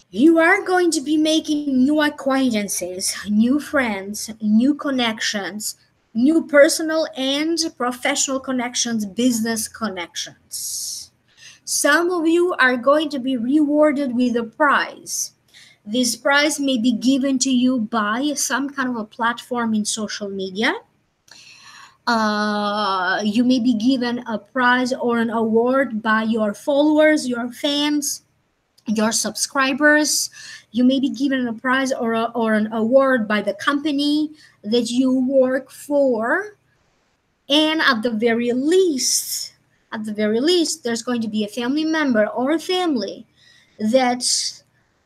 You are going to be making new acquaintances, new friends, new connections, new personal and professional connections, business connections. Some of you are going to be rewarded with a prize. This prize may be given to you by some kind of a platform in social media. You may be given a prize or an award by your followers, your fans, your subscribers. You may be given a prize or an award by the company that you work for. And at the very least, there's going to be a family member or a family that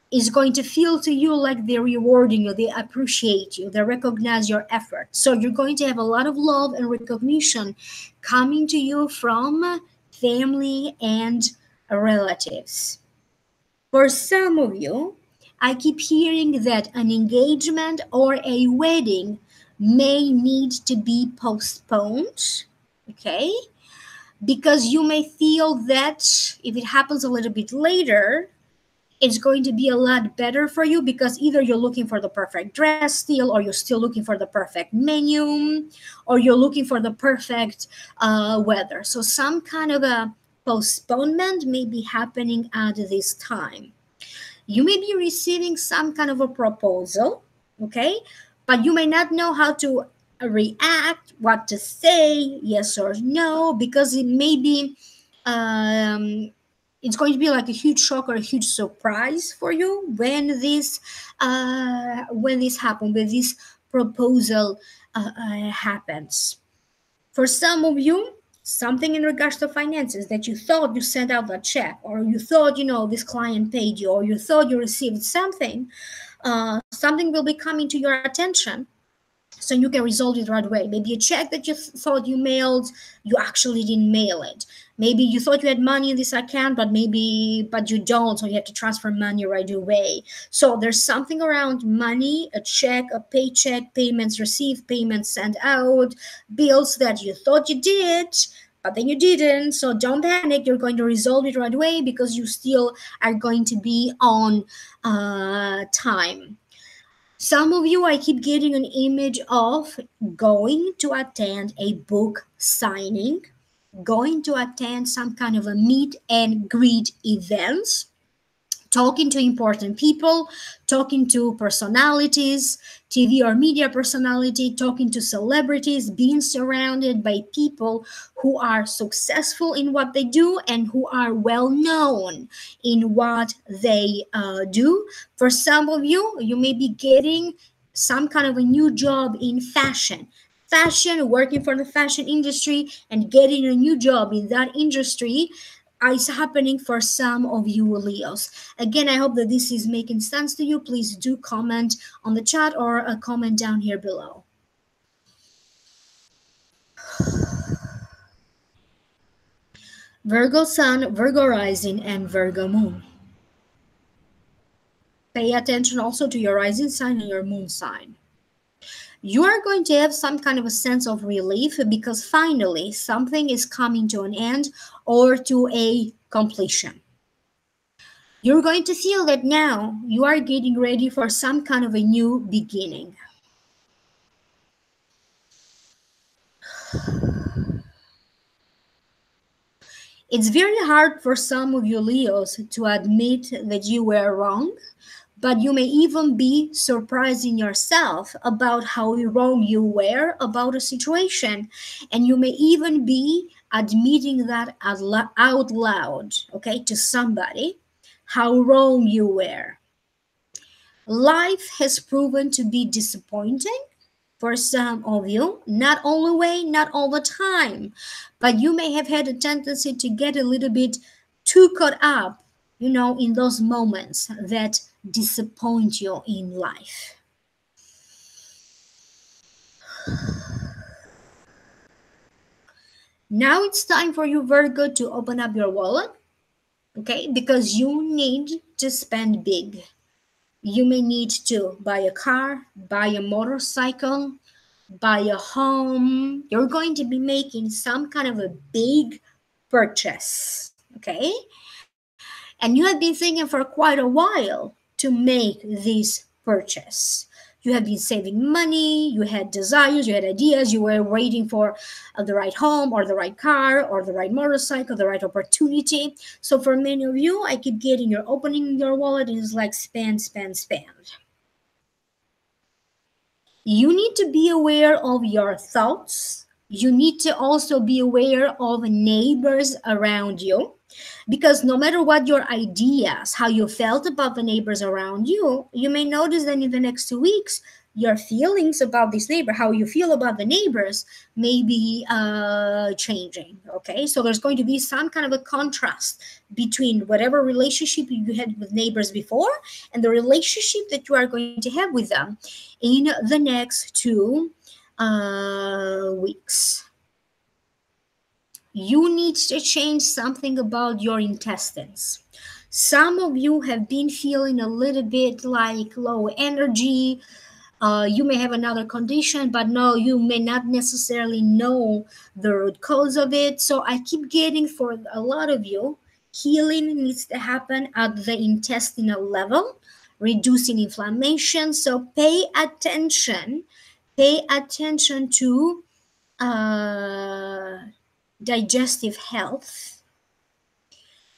is going to feel to you like they're rewarding you, they appreciate you, they recognize your effort. So you're going to have a lot of love and recognition coming to you from family and relatives. For some of you, I keep hearing that an engagement or a wedding may need to be postponed, okay? Because you may feel that if it happens a little bit later, it's going to be a lot better for you because either you're looking for the perfect dress still, or you're still looking for the perfect menu, or you're looking for the perfect weather. So some kind of a postponement may be happening at this time. You may be receiving some kind of a proposal, okay? But you may not know how to react, what to say, yes or no, because it may be, it's going to be like a huge shock or a huge surprise for you when this happens, when this proposal happens. For some of you, something in regards to finances that you thought you sent out a check, or you thought, this client paid you, or you thought you received something, something will be coming to your attention so you can resolve it right away. Maybe a check that you thought you mailed, you actually didn't mail it. Maybe you thought you had money in this account, but you don't, so you have to transfer money right away. So there's something around money, a check, a paycheck, payments received, payments sent out, bills that you thought you did, but then you didn't. So don't panic. You're going to resolve it right away because you still are going to be on time. Some of you, I keep getting an image of going to attend a book signing, going to attend some kind of a meet and greet events, talking to important people, talking to personalities, TV or media personality, talking to celebrities, being surrounded by people who are successful in what they do and who are well known in what they do. For some of you, you may be getting some kind of a new job in fashion, working for the fashion industry and getting a new job in that industry is happening for some of you Leos. Again, I hope that this is making sense to you. Please do comment on the chat or a comment down here below. Virgo Sun, Virgo Rising, and Virgo Moon. Pay attention also to your rising sign and your moon sign. You are going to have some kind of a sense of relief because finally something is coming to an end or to a completion. You're going to feel that now you are getting ready for some kind of a new beginning. It's very hard for some of you Leos to admit that you were wrong, but you may even be surprising yourself about how wrong you were about a situation. And you may even be admitting that out loud, okay, to somebody, how wrong you were. Life has proven to be disappointing for some of you, not all the way, not all the time, but you may have had a tendency to get a little bit too caught up, in those moments that disappoint you in life. Now it's time for you, Virgo, to open up your wallet, okay? Because you need to spend big. You may need to buy a car, buy a motorcycle, buy a home. You're going to be making some kind of a big purchase, okay? And you have been thinking for quite a while to make this purchase. You have been saving money, you had desires, you had ideas, you were waiting for the right home or the right car or the right motorcycle, the right opportunity. So for many of you, I keep getting you're opening your wallet and it's like spend, spend, spend. You need to be aware of your thoughts. You need to also be aware of neighbors around you, because no matter what your ideas, how you felt about the neighbors around you, you may notice that in the next 2 weeks, your feelings about this neighbor, how you feel about the neighbors, may be changing. Okay, so there's going to be some kind of a contrast between whatever relationship you had with neighbors before and the relationship that you are going to have with them in the next 2 weeks. You need to change something about your intestines. Some of you have been feeling a little bit like low energy. You may have another condition, but no, you may not necessarily know the root cause of it. So I keep getting, for a lot of you, healing needs to happen at the intestinal level, reducing inflammation. So pay attention. Pay attention to digestive health.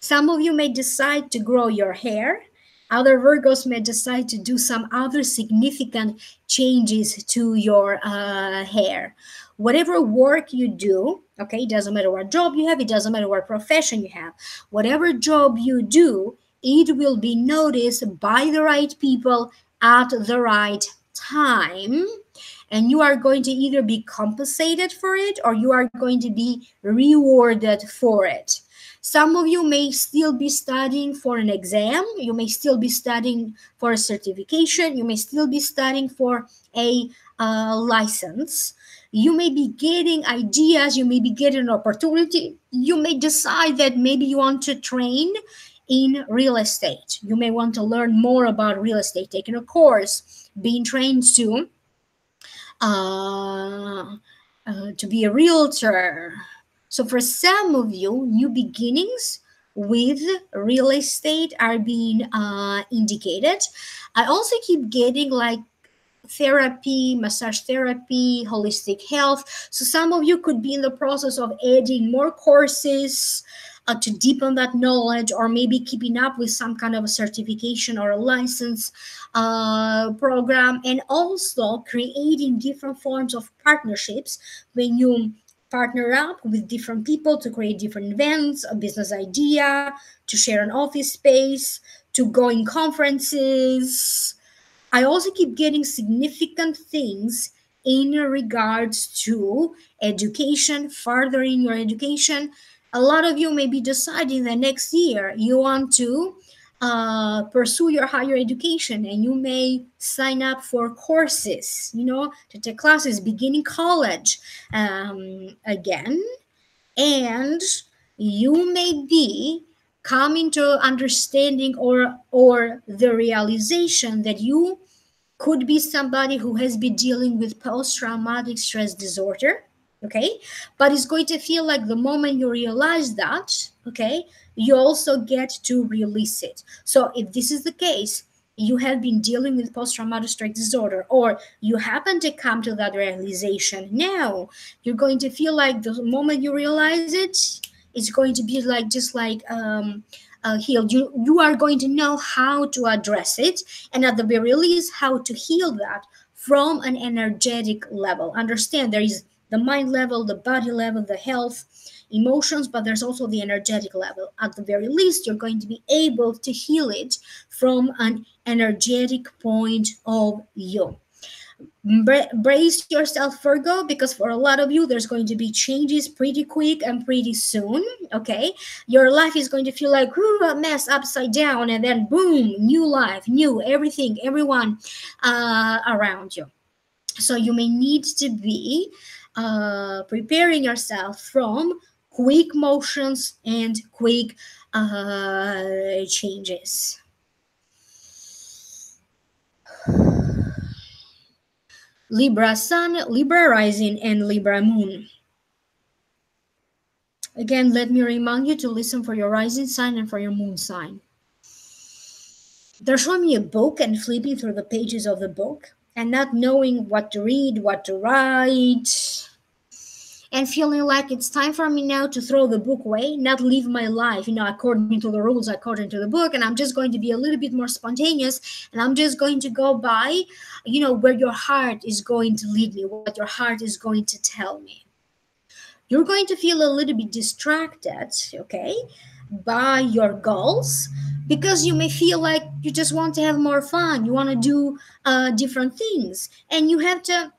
Some of you may decide to grow your hair. Other Virgos may decide to do some other significant changes to your hair. Whatever work you do, okay, it doesn't matter what job you have, it doesn't matter what profession you have. Whatever job you do, it will be noticed by the right people at the right time. And you are going to either be compensated for it or you are going to be rewarded for it. Some of you may still be studying for an exam. You may still be studying for a certification. You may still be studying for a license. You may be getting ideas. You may be getting an opportunity. You may decide that maybe you want to train in real estate. You may want to learn more about real estate, taking a course, being trained to be a realtor. So for some of you, new beginnings with real estate are being indicated. I also keep getting like therapy, massage therapy, holistic health. So some of you could be in the process of adding more courses to deepen that knowledge, or maybe keeping up with some kind of a certification or a license program, and also creating different forms of partnerships when you partner up with different people to create different events, a business idea, to share an office space, to go in conferences. I also keep getting significant things in regards to education, furthering your education. A lot of you may be deciding that next year you want to pursue your higher education, and you may sign up for courses, to take classes, beginning college again. And you may be coming to understanding or the realization that you could be somebody who has been dealing with post-traumatic stress disorder, okay? But it's going to feel like the moment you realize that, okay, you also get to release it. So if this is the case, you have been dealing with post-traumatic stress disorder, or you happen to come to that realization now, you're going to feel like the moment you realize it, is going to be like just like healed. You are going to know how to address it, and at the very least how to heal that from an energetic level. Understand, there is the mind level, the body level, the health, emotions, but there's also the energetic level. At the very least, you're going to be able to heal it from an energetic point of view. Brace yourself, Virgo, because for a lot of you there's going to be changes pretty quick and pretty soon. Okay, your life is going to feel like a mess upside down, and then boom, new life, new everything, everyone around you. So you may need to be preparing yourself from quick motions and quick changes. Libra Sun, Libra Rising, and Libra Moon. Again, let me remind you to listen for your rising sign and for your moon sign. They're showing me a book and flipping through the pages of the book and not knowing what to read, what to write, and feeling like it's time for me now to throw the book away, not live my life, according to the rules, according to the book, and I'm just going to be a little bit more spontaneous, and I'm just going to go by, where your heart is going to lead me, what your heart is going to tell me. You're going to feel a little bit distracted, okay, by your goals, because you may feel like you just want to have more fun, you want to do different things, and you have to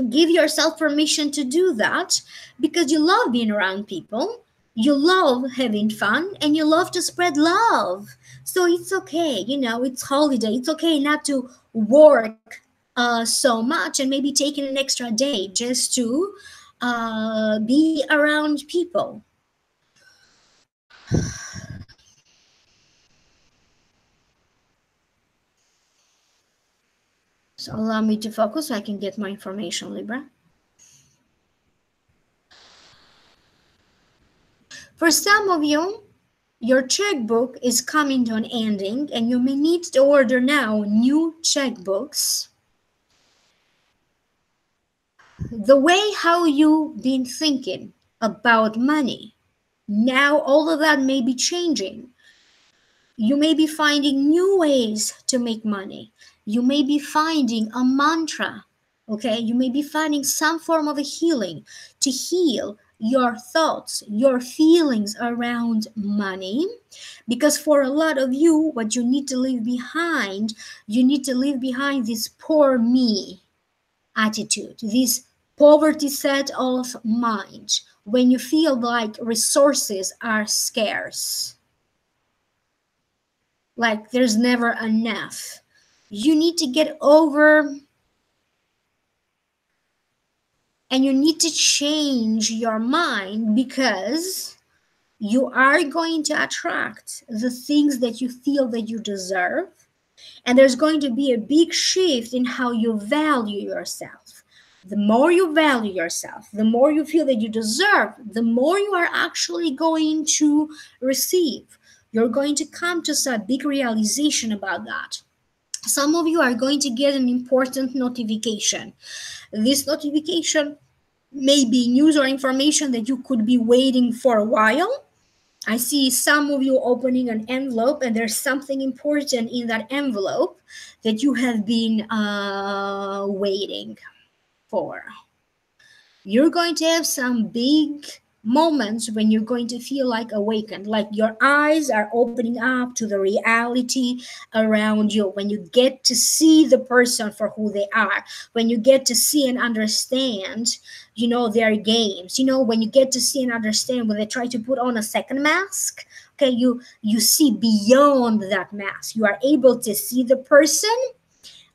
give yourself permission to do that because you love being around people, you love having fun, and you love to spread love. So it's okay, it's holiday, it's okay not to work so much, and maybe taking an extra day just to be around people. So allow me to focus so I can get my information, Libra. For some of you, your checkbook is coming to an ending, and you may need to order now new checkbooks. The way how you've been thinking about money, now all of that may be changing. You may be finding new ways to make money. You may be finding a mantra, okay? You may be finding some form of a healing to heal your thoughts, your feelings around money. Because for a lot of you, what you need to leave behind, you need to leave behind this poor me attitude, this poverty set of mind, when you feel like resources are scarce, like there's never enough. You need to get over, and you need to change your mind, because you are going to attract the things that you feel that you deserve, and there's going to be a big shift in how you value yourself. The more you value yourself, the more you feel that you deserve, the more you are actually going to receive. You're going to come to some big realization about that. Some of you are going to get an important notification. This notification may be news or information that you could be waiting for a while. I see some of you opening an envelope, and there's something important in that envelope that you have been waiting for. You're going to have some big moments when you're going to feel like awakened, like your eyes are opening up to the reality around you, when you get to see the person for who they are, when you get to see and understand their games, when you get to see and understand when they try to put on a second mask. Okay, you see beyond that mask. You are able to see the person,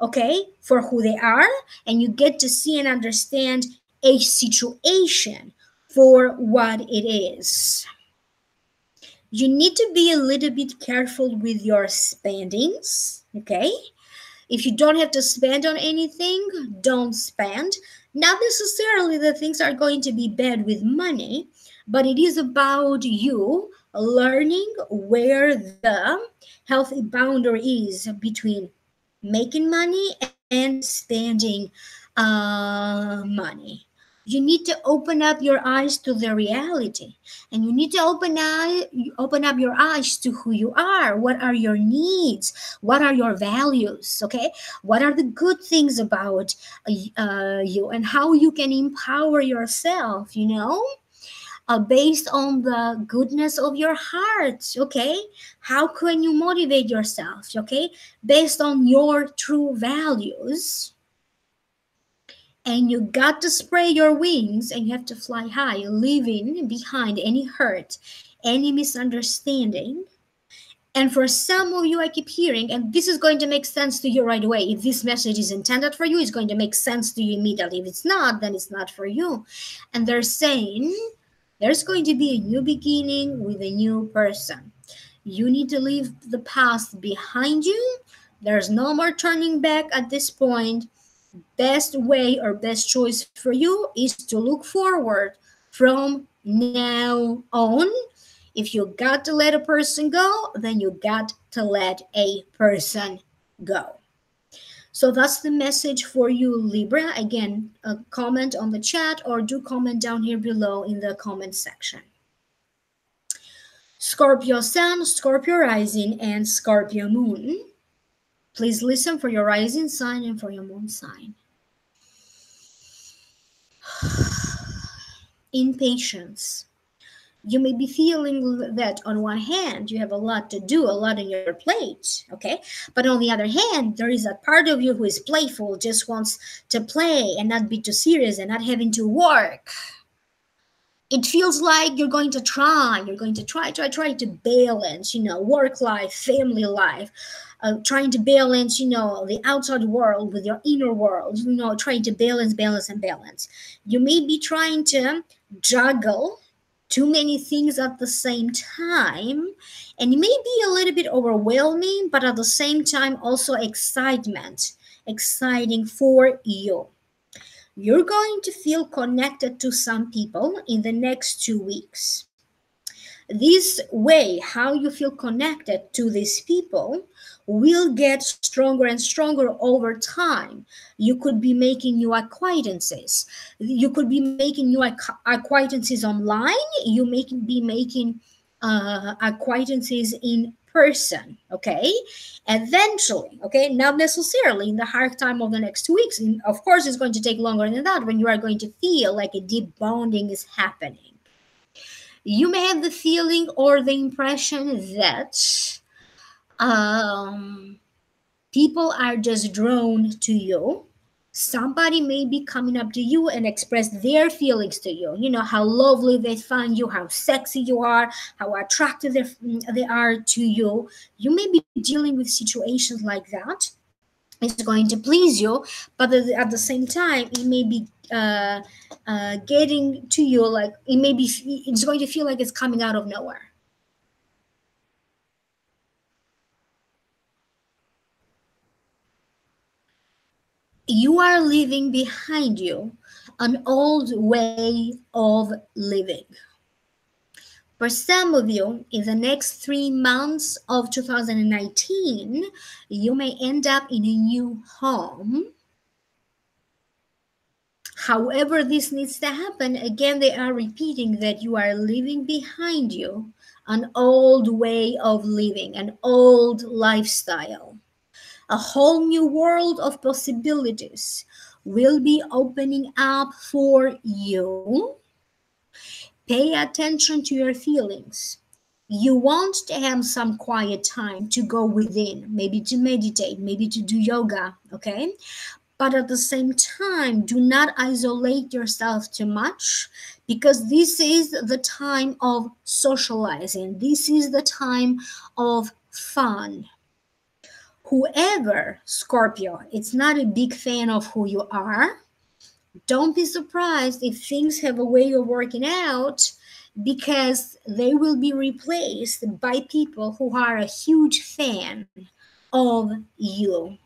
okay, for who they are, and you get to see and understand a situation for what it is. You need to be a little bit careful with your spendings, okay? If you don't have to spend on anything, don't spend. Not necessarily that things are going to be bad with money, but it is about you learning where the healthy boundary is between making money and spending money. You need to open up your eyes to the reality, and you need to open up your eyes to who you are. What are your needs? What are your values? Okay, what are the good things about you, and how you can empower yourself, based on the goodness of your heart. Okay, how can you motivate yourself? Okay, based on your true values. And you got to spray your wings, and you have to fly high, leaving behind any hurt, any misunderstanding. And for some of you, I keep hearing, and this is going to make sense to you right away. If this message is intended for you, it's going to make sense to you immediately. If it's not, then it's not for you. And they're saying there's going to be a new beginning with a new person. You need to leave the past behind you. There's no more turning back at this point. Best way or best choice for you is to look forward from now on. If you got to let a person go, then you got to let a person go. So that's the message for you, Libra. Again, comment on the chat or do comment down here below in the comment section. Scorpio Sun, Scorpio Rising, and Scorpio Moon. Please listen for your rising sign and for your moon sign. Impatience. You may be feeling that on one hand you have a lot to do, a lot on your plate, okay? But on the other hand, there is a part of you who is playful, just wants to play and not be too serious and not having to work. It feels like you're going to try to balance, work life, family life, trying to balance, the outside world with your inner world, trying to balance. You may be trying to juggle too many things at the same time, and it may be a little bit overwhelming, but at the same time also exciting for you. You're going to feel connected to some people in the next 2 weeks. This way, how you feel connected to these people will get stronger and stronger over time. You could be making new acquaintances. You could be making new acquaintances online. You may be making acquaintances in person, okay? Eventually, okay? Not necessarily in the hard time of the next 2 weeks. And of course, it's going to take longer than that when you are going to feel like a deep bonding is happening. You may have the feeling or the impression that people are just drawn to you. Somebody may be coming up to you and express their feelings to you. You know, how lovely they find you, how sexy you are, how attractive they are to you. You may be dealing with situations like that. It's going to please you, but at the same time, it may be getting to you, like it's going to feel like it's coming out of nowhere. You are leaving behind you an old way of living. For some of you, in the next 3 months of 2019, you may end up in a new home. However, this needs to happen. Again, they are repeating that you are leaving behind you an old way of living, an old lifestyle. A whole new world of possibilities will be opening up for you. Pay attention to your feelings. You want to have some quiet time to go within, maybe to meditate, maybe to do yoga, okay? But at the same time, do not isolate yourself too much, because this is the time of socializing. This is the time of fun. Whoever, Scorpio, it's not a big fan of who you are, don't be surprised if things have a way of working out, because they will be replaced by people who are a huge fan of you.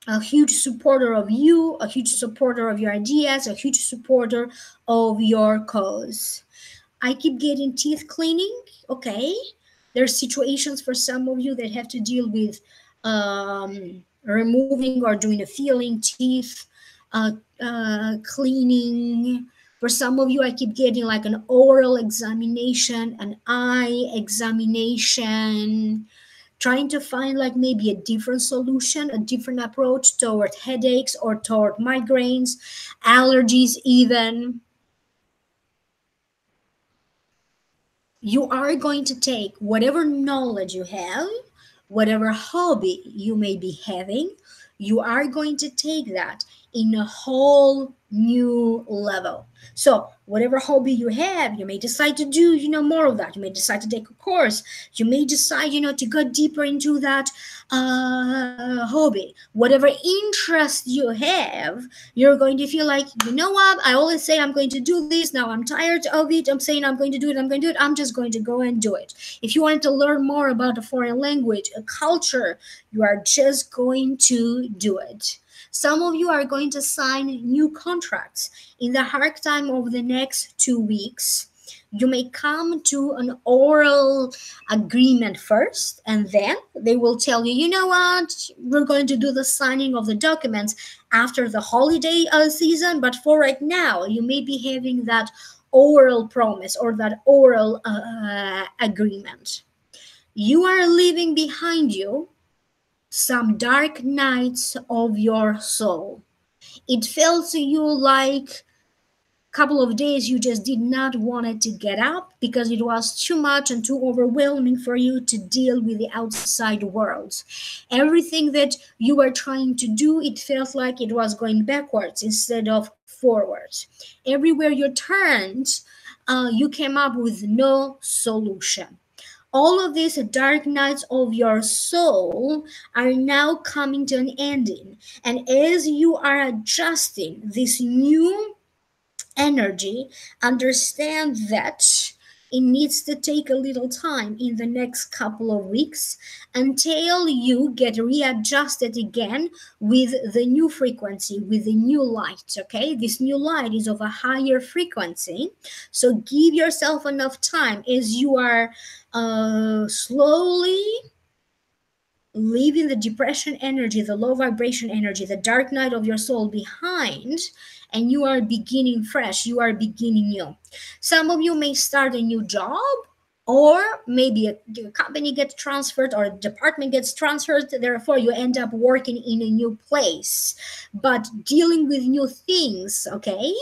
A huge supporter of you, a huge supporter of your ideas, a huge supporter of your cause. I keep getting teeth cleaning, okay? There's situations for some of you that have to deal with removing or doing a filling teeth, cleaning. For some of you, I keep getting like an oral examination, an eye examination, trying to find like maybe a different solution, a different approach toward headaches or toward migraines, allergies, even. You are going to take whatever knowledge you have, whatever hobby you may be having, you are going to take that in a whole new level. So, whatever hobby you have, you may decide to do, more of that. You may decide to take a course. You may decide, to go deeper into that hobby. Whatever interest you have, you're going to feel like, you know what? I always say I'm going to do this. Now I'm tired of it. I'm saying I'm going to do it. I'm going to do it. I'm just going to go and do it. If you want to learn more about a foreign language, a culture, you are just going to do it. Some of you are going to sign new contracts in the hard time of the next 2 weeks. You may come to an oral agreement first, and then they will tell you, you know what, we're going to do the signing of the documents after the holiday season. But for right now, you may be having that oral promise or that oral agreement. You are leaving behind you some dark nights of your soul. It felt to you like couple of days you just did not want it to get up because it was too much and too overwhelming for you to deal with the outside world. Everything that you were trying to do, it felt like it was going backwards instead of forwards. Everywhere you turned, you came up with no solution. All of these dark nights of your soul are now coming to an ending. And as you are adjusting this new energy, understand that it needs to take a little time in the next couple of weeks until you get readjusted again with the new frequency, with the new light. Okay, this new light is of a higher frequency, so give yourself enough time as you are slowly leaving the depression energy, the low vibration energy, the dark night of your soul behind, and you are beginning fresh, you are beginning new. Some of you may start a new job, or maybe a company gets transferred or a department gets transferred, therefore you end up working in a new place. But dealing with new things, okay,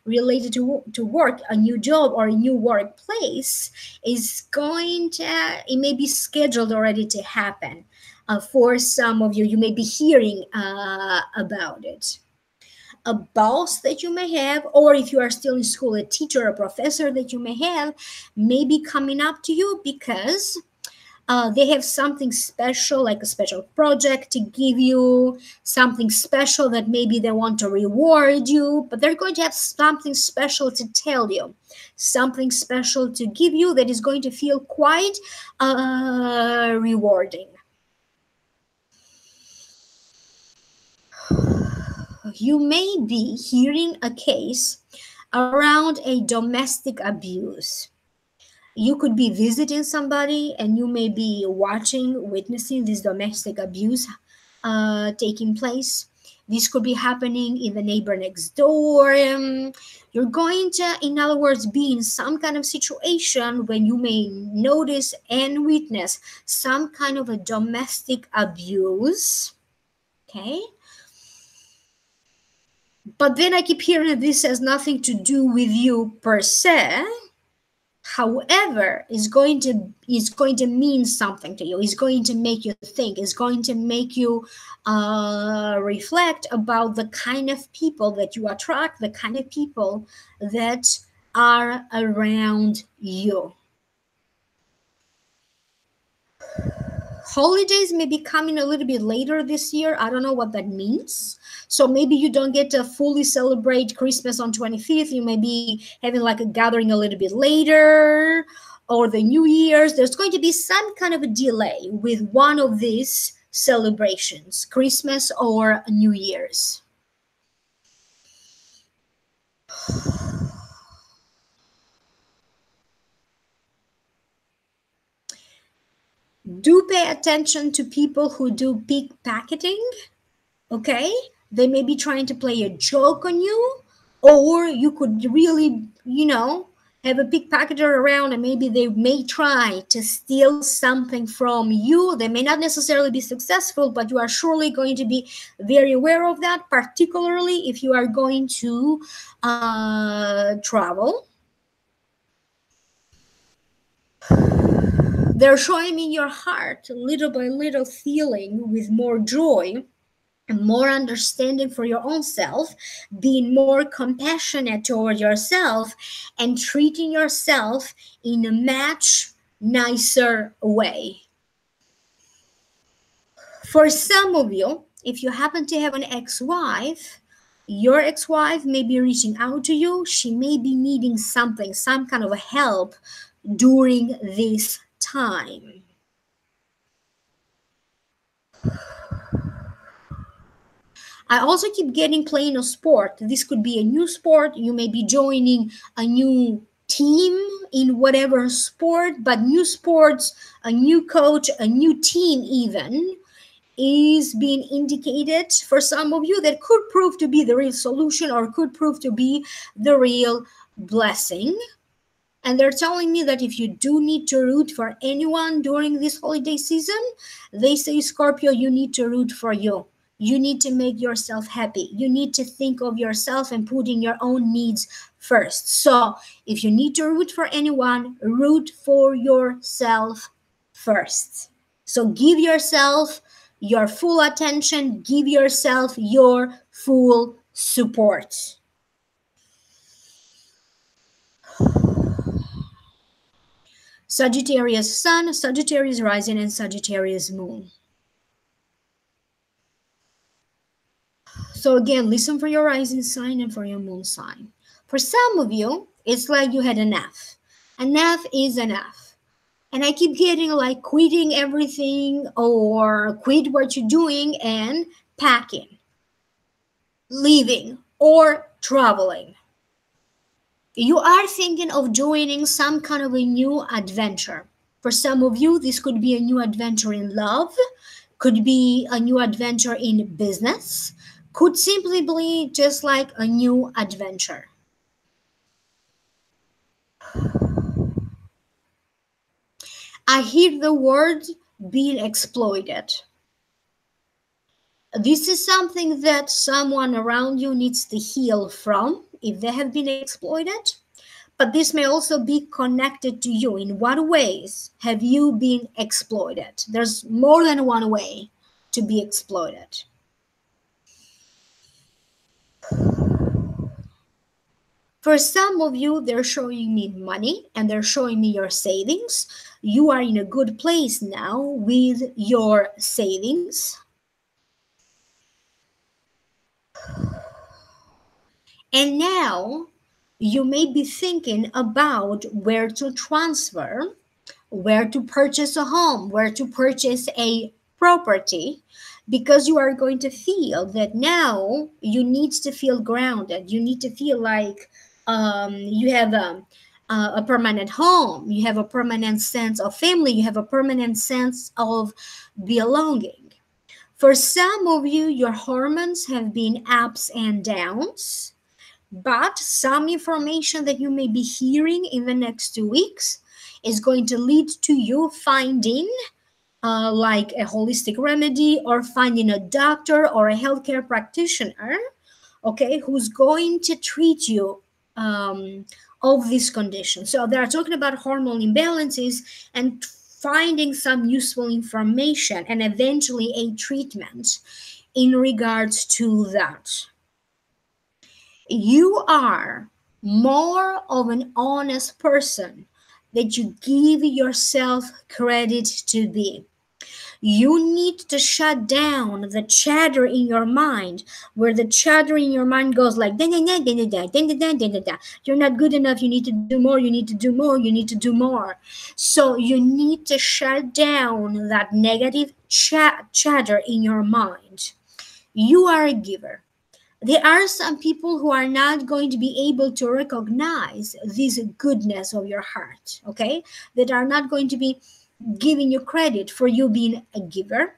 related to work, a new job or a new workplace is going to, it may be scheduled already to happen. For some of you, you may be hearing about it. A boss that you may have, or if you are still in school, a teacher, a professor that you may have, may be coming up to you because they have something special, like a special project to give you, something special that maybe they want to reward you, but they're going to have something special to tell you, something special to give you that is going to feel quite rewarding. You may be hearing a case around a domestic abuse. You could be visiting somebody and you may be watching, witnessing this domestic abuse taking place. This could be happening in the neighbor next door. You're going to, in other words, be in some kind of situation when you may notice and witness some kind of a domestic abuse. Okay? But then I keep hearing that this has nothing to do with you per se. However, it's going to mean something to you. It's going to make you think. It's going to make you reflect about the kind of people that you attract, the kind of people that are around you. Holidays may be coming a little bit later this year. I don't know what that means. So maybe you don't get to fully celebrate Christmas on 25th. You may be having like a gathering a little bit later, or the New Year's. There's going to be some kind of a delay with one of these celebrations, Christmas or New Year's. Do pay attention to people who do pickpocketing. Okay, They may be trying to play a joke on you, or you could really, have a pickpocketer around and maybe they may try to steal something from you. They may not necessarily be successful, but you are surely going to be very aware of that, particularly if you are going to travel. They're showing me your heart little by little feeling with more joy and more understanding for your own self, being more compassionate toward yourself, and treating yourself in a much nicer way. For some of you, if you happen to have an ex-wife, your ex-wife may be reaching out to you. She may be needing something, some kind of help during this time. I also keep getting playing a sport. This could be a new sport. You may be joining a new team in whatever sport, but new sports, a new coach, a new team even is being indicated for some of you that could prove to be the real solution or could prove to be the real blessing. And they're telling me that if you do need to root for anyone during this holiday season, they say, Scorpio, you need to root for you. You need to make yourself happy. You need to think of yourself and putting your own needs first. So if you need to root for anyone, root for yourself first. So give yourself your full attention. Give yourself your full support. Sagittarius Sun, Sagittarius Rising, and Sagittarius Moon. So again, listen for your rising sign and for your moon sign. For some of you, it's like you had enough. Enough is enough. And I keep getting like quitting everything or quit what you're doing and packing, leaving, or traveling. You are thinking of joining some kind of a new adventure. For some of you, this could be a new adventure in love, could be a new adventure in business, could simply be just like a new adventure. I hear the word being exploited. This is something that someone around you needs to heal from if they have been exploited. But this may also be connected to you. In what ways have you been exploited? There's more than one way to be exploited. For some of you, they're showing me money and they're showing me your savings. You are in a good place now with your savings. And now you may be thinking about where to transfer, where to purchase a home, where to purchase a property, because you are going to feel that now you need to feel grounded. You need to feel like you have a permanent home, you have a permanent sense of family, you have a permanent sense of belonging. For some of you, your hormones have been ups and downs, but some information that you may be hearing in the next 2 weeks is going to lead to you finding like a holistic remedy or finding a doctor or a healthcare practitioner, okay, who's going to treat you of this condition. So they're talking about hormone imbalances and finding some useful information and eventually a treatment in regards to that. You are more of an honest person that you give yourself credit to be. You need to shut down the chatter in your mind, where the chatter in your mind goes like, da, da, da, da, da, da, da, da, da, da, da. You're not good enough. You need to do more. You need to do more. You need to do more. So you need to shut down that negative chatter in your mind. You are a giver. There are some people who are not going to be able to recognize this goodness of your heart, okay? That are not going to be giving you credit for you being a giver.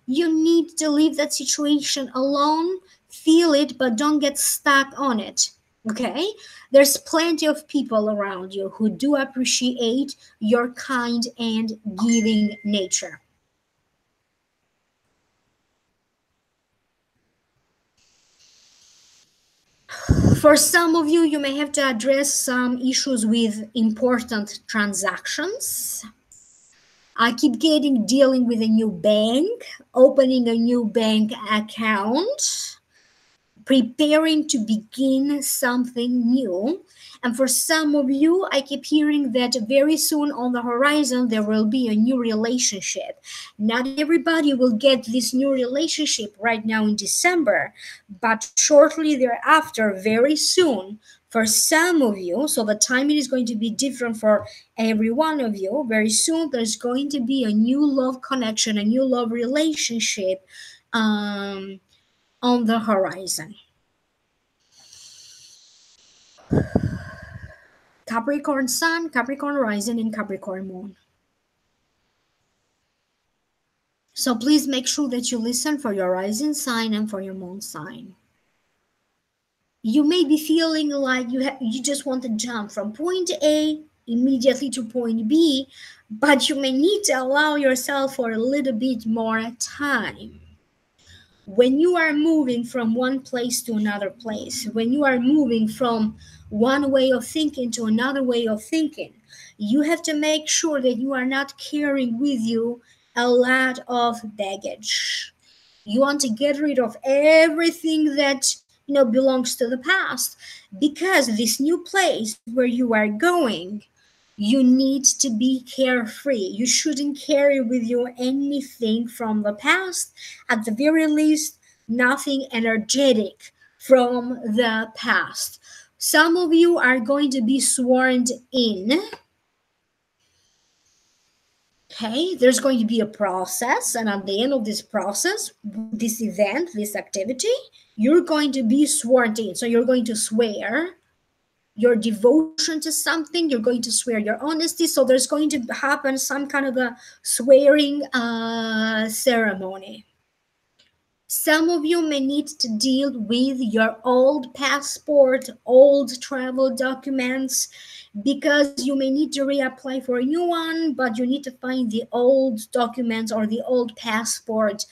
You need to leave that situation alone, feel it, but don't get stuck on it. Okay? There's plenty of people around you who do appreciate your kind and giving nature. For some of you, you may have to address some issues with important transactions. I keep getting dealing with a new bank, opening a new bank account, preparing to begin something new. And for some of you, I keep hearing that very soon on the horizon, there will be a new relationship. Not everybody will get this new relationship right now in December, but shortly thereafter, very soon, for some of you, so the timing is going to be different for every one of you. Very soon, there's going to be a new love connection, a new love relationship um, on the horizon. Capricorn Sun, Capricorn Rising, and Capricorn Moon. So please make sure that you listen for your rising sign and for your moon sign. You may be feeling like you just want to jump from point A immediately to point B, but you may need to allow yourself for a little bit more time. When you are moving from one place to another place, when you are moving from one way of thinking to another way of thinking, you have to make sure that you are not carrying with you a lot of baggage. You want to get rid of everything that belongs to the past, because this new place where you are going, you need to be carefree. You shouldn't carry with you anything from the past. At the very least, nothing energetic from the past. Some of you are going to be sworn in. Okay, there's going to be a process, and at the end of this process, this event, this activity, you're going to be sworn in. So you're going to swear your devotion to something, you're going to swear your honesty. So there's going to happen some kind of a swearing ceremony. Some of you may need to deal with your old passport, old travel documents, because you may need to reapply for a new one, but you need to find the old documents or the old passport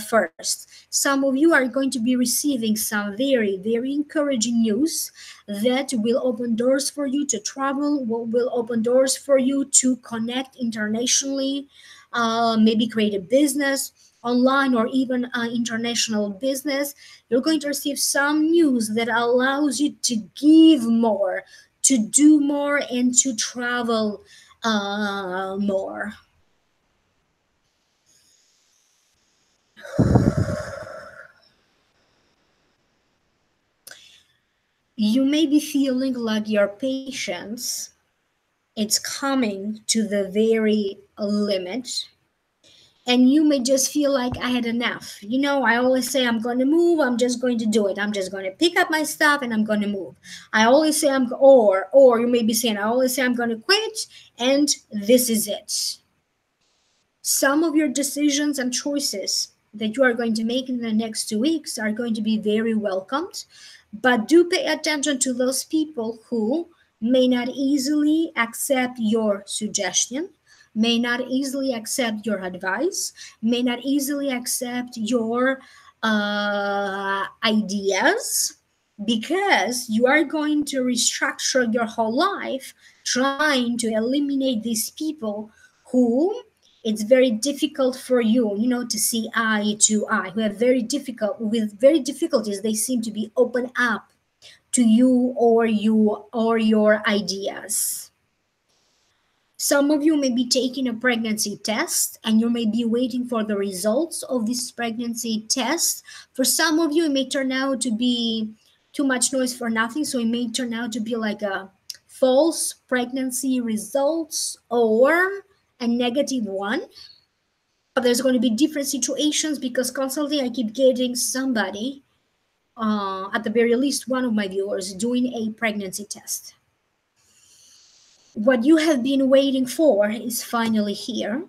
first. Some of you are going to be receiving some very, very encouraging news that will open doors for you to travel, will open doors for you to connect internationally, maybe create a business online or even international business. You're going to receive some news that allows you to give more, to do more, and to travel more. You may be feeling like your patience, it's coming to the very limit, and you may just feel like I had enough. I always say I'm going to move, I'm just going to do it. I'm just going to pick up my stuff and I'm going to move. I always say or you may be saying I always say I'm going to quit, and this is it. Some of your decisions and choices that you are going to make in the next 2 weeks are going to be very welcomed, but do pay attention to those people who may not easily accept your suggestion, may not easily accept your advice, may not easily accept your ideas, because you are going to restructure your whole life trying to eliminate these people who it's very difficult for you, to see eye to eye, who have very difficulties. They seem to be open up to you or your ideas. Some of you may be taking a pregnancy test, and you may be waiting for the results of this pregnancy test. For some of you, it may turn out to be too much noise for nothing, so it may turn out to be like a false pregnancy results or a negative one. But there's going to be different situations, because constantly I keep getting somebody, at the very least one of my viewers, doing a pregnancy test. What you have been waiting for is finally here.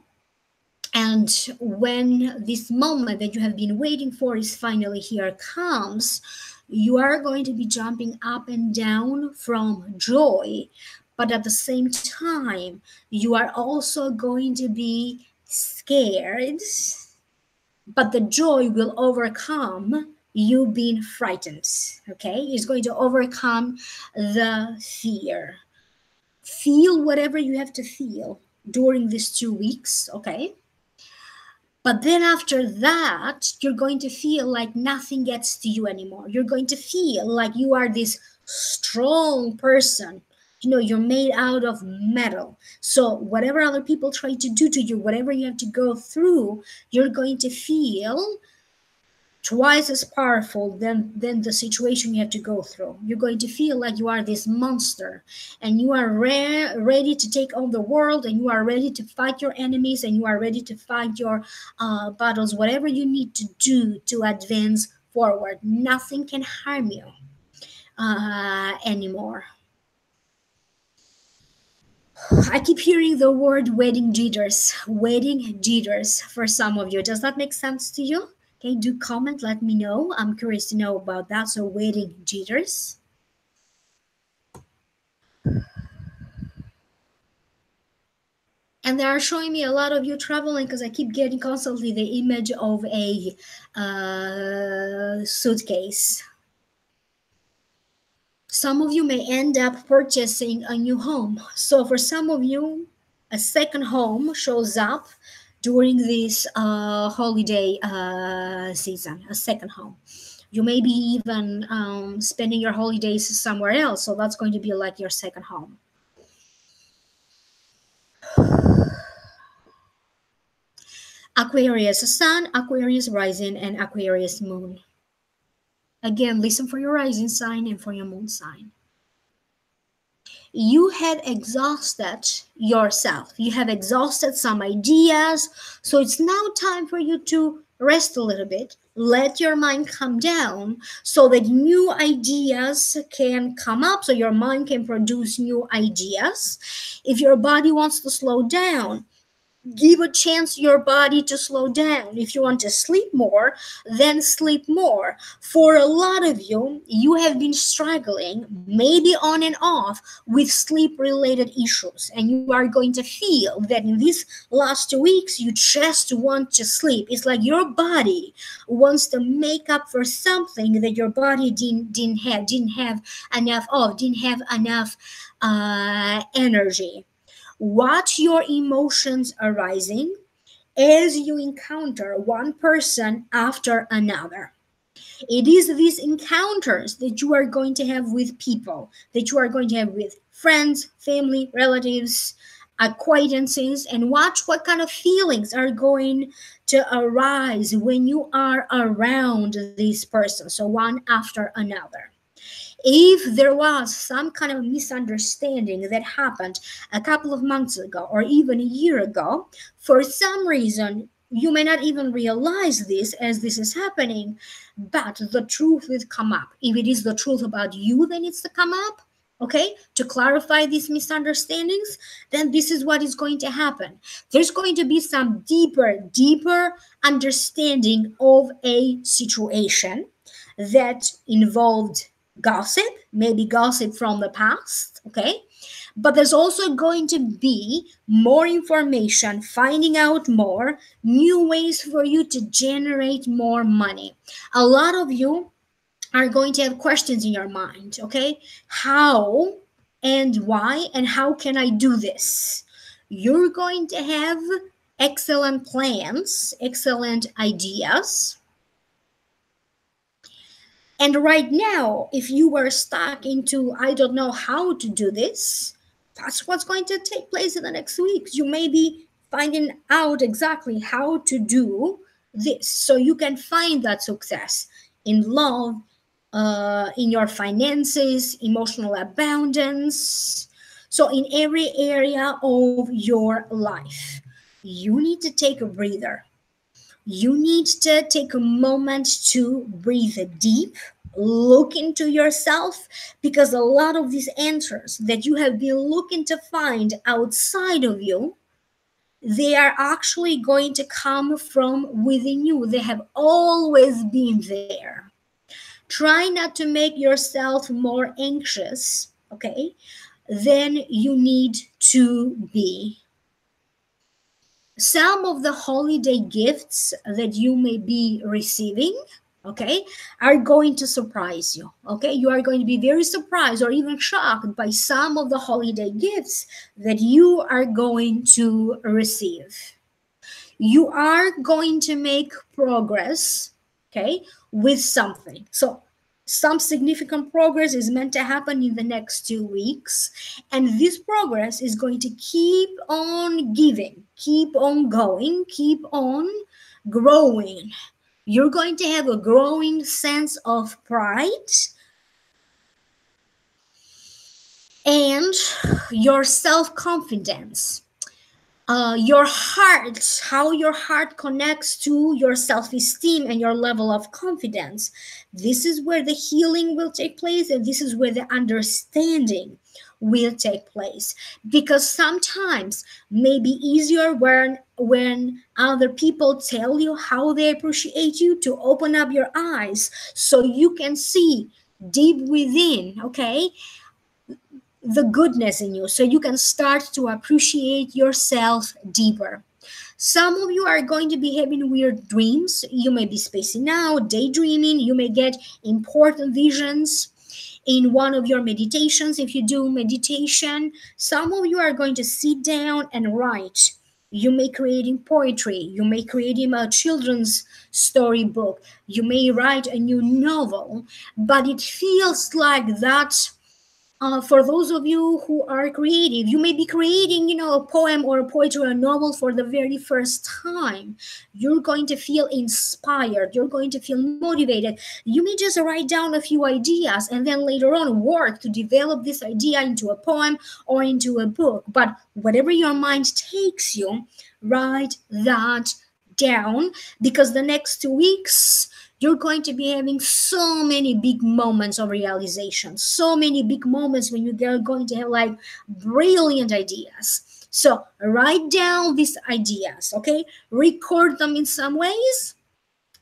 And when this moment that you have been waiting for is finally here comes, you are going to be jumping up and down from joy, but at the same time, you are also going to be scared, but the joy will overcome you being frightened. Okay, it's going to overcome the fear. Feel whatever you have to feel during these 2 weeks, okay? But then after that, you're going to feel like nothing gets to you anymore. You're going to feel like you are this strong person. You know, you're made out of metal. So whatever other people try to do to you, whatever you have to go through, you're going to feel twice as powerful than the situation you have to go through. You're going to feel like you are this monster, and you are ready to take on the world, and you are ready to fight your enemies, and you are ready to fight your battles, whatever you need to do to advance forward. Nothing can harm you anymore. I keep hearing the word wedding jitters. Wedding jitters for some of you. Does that make sense to you? Okay, do comment, let me know. I'm curious to know about that. So, wedding jitters. And they are showing me a lot of you traveling because I keep getting constantly the image of a suitcase. Some of you may end up purchasing a new home. So for some of you, a second home shows up during this holiday season, a second home. You may be even spending your holidays somewhere else. So that's going to be like your second home. Aquarius Sun, Aquarius Rising, and Aquarius Moon. Again, listen for your rising sign and for your moon sign. You had exhausted yourself. You have exhausted some ideas. So it's now time for you to rest a little bit. Let your mind come down so that new ideas can come up, so your mind can produce new ideas. If your body wants to slow down, give a chance your body to slow down. If you want to sleep more, then sleep more. For a lot of you, you have been struggling, maybe on and off, with sleep related issues, and you are going to feel that in these last 2 weeks you just want to sleep. It's like your body wants to make up for something that your body didn't have enough energy. Watch your emotions arising as you encounter one person after another. It is these encounters that you are going to have with people, that you are going to have with friends, family, relatives, acquaintances, and watch what kind of feelings are going to arise when you are around this person. So, one after another. If there was some kind of misunderstanding that happened a couple of months ago or even a year ago, for some reason, you may not even realize this as this is happening, but the truth will come up. If it is the truth about you that needs to come up, okay, to clarify these misunderstandings, then this is what is going to happen. There's going to be some deeper understanding of a situation that involved gossip, maybe gossip from the past, okay? But there's also going to be more information, finding out more, new ways for you to generate more money. A lot of you are going to have questions in your mind, okay? How and why and how can I do this? You're going to have excellent plans, excellent ideas. And right now, if you were stuck into, I don't know how to do this, that's what's going to take place in the next weeks. You may be finding out exactly how to do this so you can find that success in love, in your finances, emotional abundance. So, in every area of your life, you need to take a breather. You need to take a moment to breathe deep, look into yourself, because a lot of these answers that you have been looking to find outside of you they are actually going to come from within you. They have always been there. Try not to make yourself more anxious, okay, than you need to be. Some of the holiday gifts that you may be receiving, okay, are going to surprise you. Okay, you are going to be very surprised or even shocked by some of the holiday gifts that you are going to receive. You are going to make progress, okay, with something. So some significant progress is meant to happen in the next 2 weeks, and this progress is going to keep on giving, keep on going, keep on growing. You're going to have a growing sense of pride and your self-confidence. Your heart, how your heart connects to your self-esteem and your level of confidence. This is where the healing will take place, and this is where the understanding will take place. Because sometimes may be easier when other people tell you how they appreciate you, to open up your eyes so you can see deep within, okay, the goodness in you, so you can start to appreciate yourself deeper. Some of you are going to be having weird dreams. You may be spacing out, daydreaming. You may get important visions in one of your meditations. If you do meditation, some of you are going to sit down and write. You may creating poetry. You may creating a children's storybook. You may write a new novel, but it feels like that. For those of you who are creative, you may be creating, a poem or a poetry or a novel for the very first time. You're going to feel inspired. You're going to feel motivated. You may just write down a few ideas and then later on work to develop this idea into a poem or into a book. But whatever your mind takes you, write that down, because the next 2 weeks, you're going to be having so many big moments of realization, so many big moments when you're going to have like brilliant ideas. So write down these ideas, okay? Record them in some ways,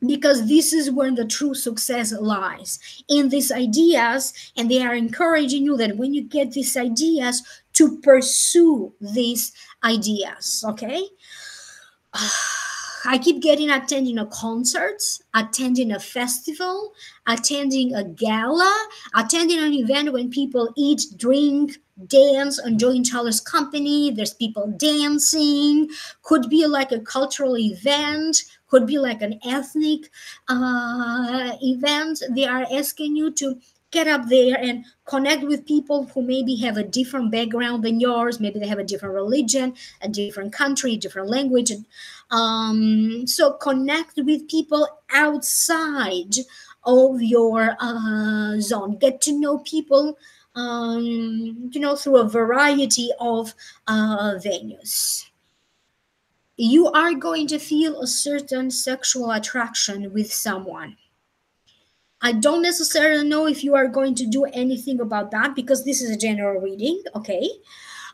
because this is where the true success lies, in these ideas. And they are encouraging you that when you get these ideas, to pursue these ideas, okay? I keep getting attending a concert, attending a festival, attending a gala, attending an event when people eat, drink, dance, enjoy each other's company. There's people dancing. Could be like a cultural event, could be like an ethnic event. They are asking you to get up there and connect with people who maybe have a different background than yours. Maybe they have a different religion, a different country, different language. So connect with people outside of your zone. Get to know people, through a variety of venues. You are going to feel a certain sexual attraction with someone. I don't necessarily know if you are going to do anything about that, because this is a general reading, okay?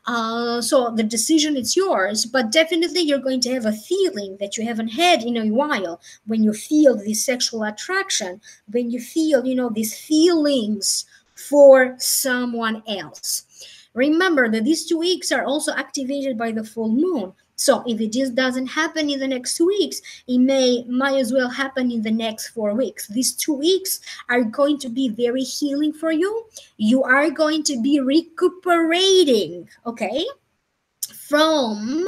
So the decision is yours, but definitely you're going to have a feeling that you haven't had in a while. When you feel this sexual attraction, when you feel, these feelings for someone else. Remember that these 2 weeks are also activated by the full moon. So if it just doesn't happen in the next 2 weeks, it might as well happen in the next 4 weeks. These 2 weeks are going to be very healing for you. You are going to be recuperating, okay, from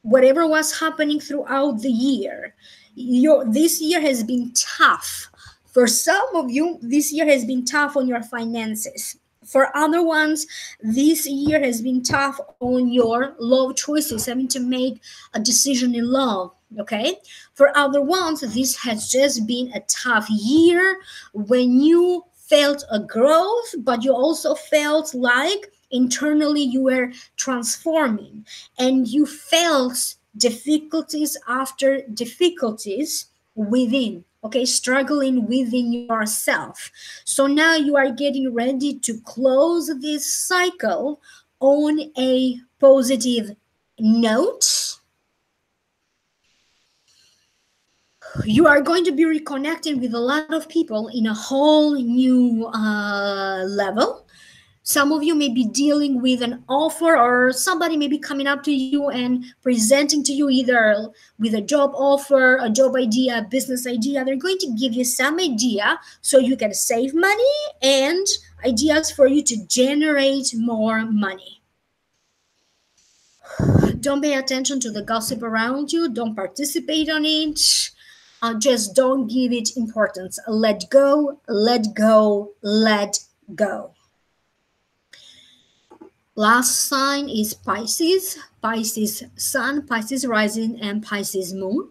whatever was happening throughout the year. This year has been tough. For some of you, this year has been tough on your finances. For other ones, this year has been tough on your love choices, having to make a decision in love, okay? For other ones, this has just been a tough year when you felt a growth, but you also felt like internally you were transforming, and you felt difficulties after difficulties within, okay, struggling within yourself. So now you are getting ready to close this cycle on a positive note, you are going to be reconnecting with a lot of people in a whole new level. Some of you may be dealing with an offer, or somebody may be coming up to you and presenting to you either with a job offer, a job idea, a business idea. They're going to give you some idea so you can save money and ideas for you to generate more money. Don't pay attention to the gossip around you. Don't participate on it. Just don't give it importance. Let go, let go, let go. Last sign is Pisces. Pisces Sun, Pisces Rising, and Pisces Moon.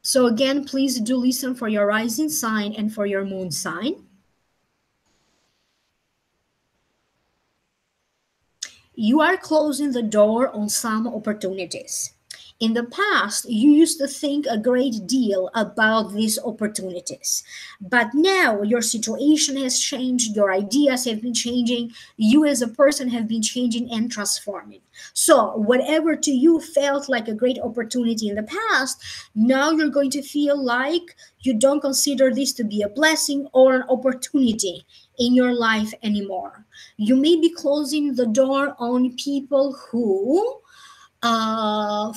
So again, please do listen for your rising sign and for your moon sign. You are closing the door on some opportunities. In the past, you used to think a great deal about these opportunities. But now your situation has changed, your ideas have been changing, you as a person have been changing and transforming. So, whatever to you felt like a great opportunity in the past, now you're going to feel like you don't consider this to be a blessing or an opportunity in your life anymore. You may be closing the door on people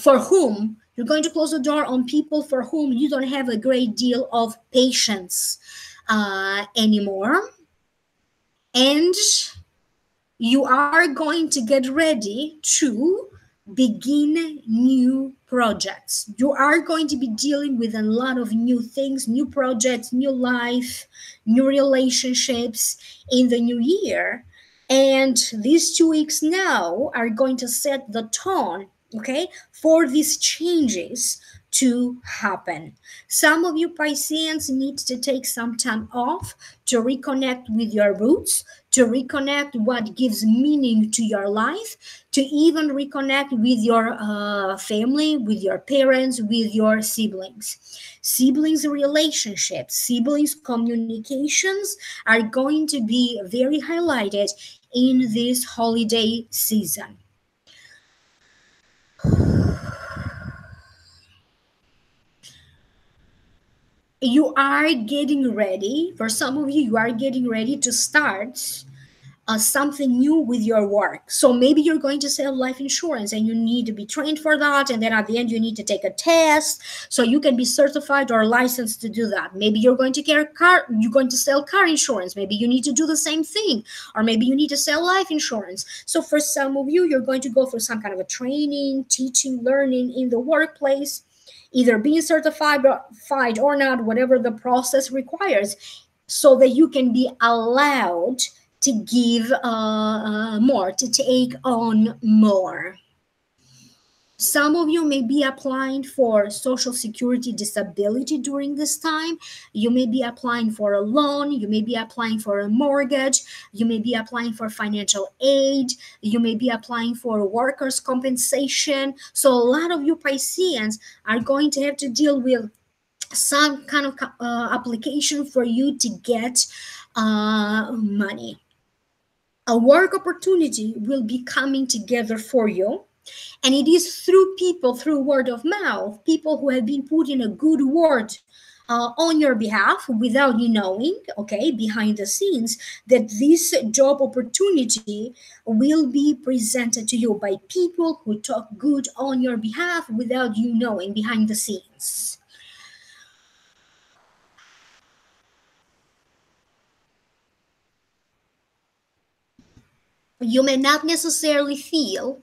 for whom you're going to close the door on people for whom you don't have a great deal of patience anymore. And you are going to get ready to begin new projects. You are going to be dealing with a lot of new things, new projects, new life, new relationships in the new year. And these 2 weeks now are going to set the tone, okay, for these changes to happen. Some of you Pisceans need to take some time off to reconnect with your roots, to reconnect what gives meaning to your life, to even reconnect with your family, with your parents, with your siblings. Siblings relationships, siblings communications are going to be very highlighted in this holiday season. You are getting ready, for some of you are getting ready to start something new with your work. So maybe you're going to sell life insurance and you need to be trained for that. And then at the end, you need to take a test so you can be certified or licensed to do that. Maybe you're going to you're going to sell car insurance. Maybe you need to do the same thing, or maybe you need to sell life insurance. So for some of you, you're going to go through some kind of a training, teaching, learning in the workplace, either being certified or not, whatever the process requires, so that you can be allowed to give more, to take on more. Some of you may be applying for Social Security disability during this time. You may be applying for a loan. You may be applying for a mortgage. You may be applying for financial aid. You may be applying for workers' compensation. So a lot of you Pisceans are going to have to deal with some kind of application for you to get money. A work opportunity will be coming together for you. And it is through people, through word of mouth, people who have been putting a good word on your behalf without you knowing, okay, behind the scenes, that this job opportunity will be presented to you by people who talk good on your behalf without you knowing behind the scenes. You may not necessarily feel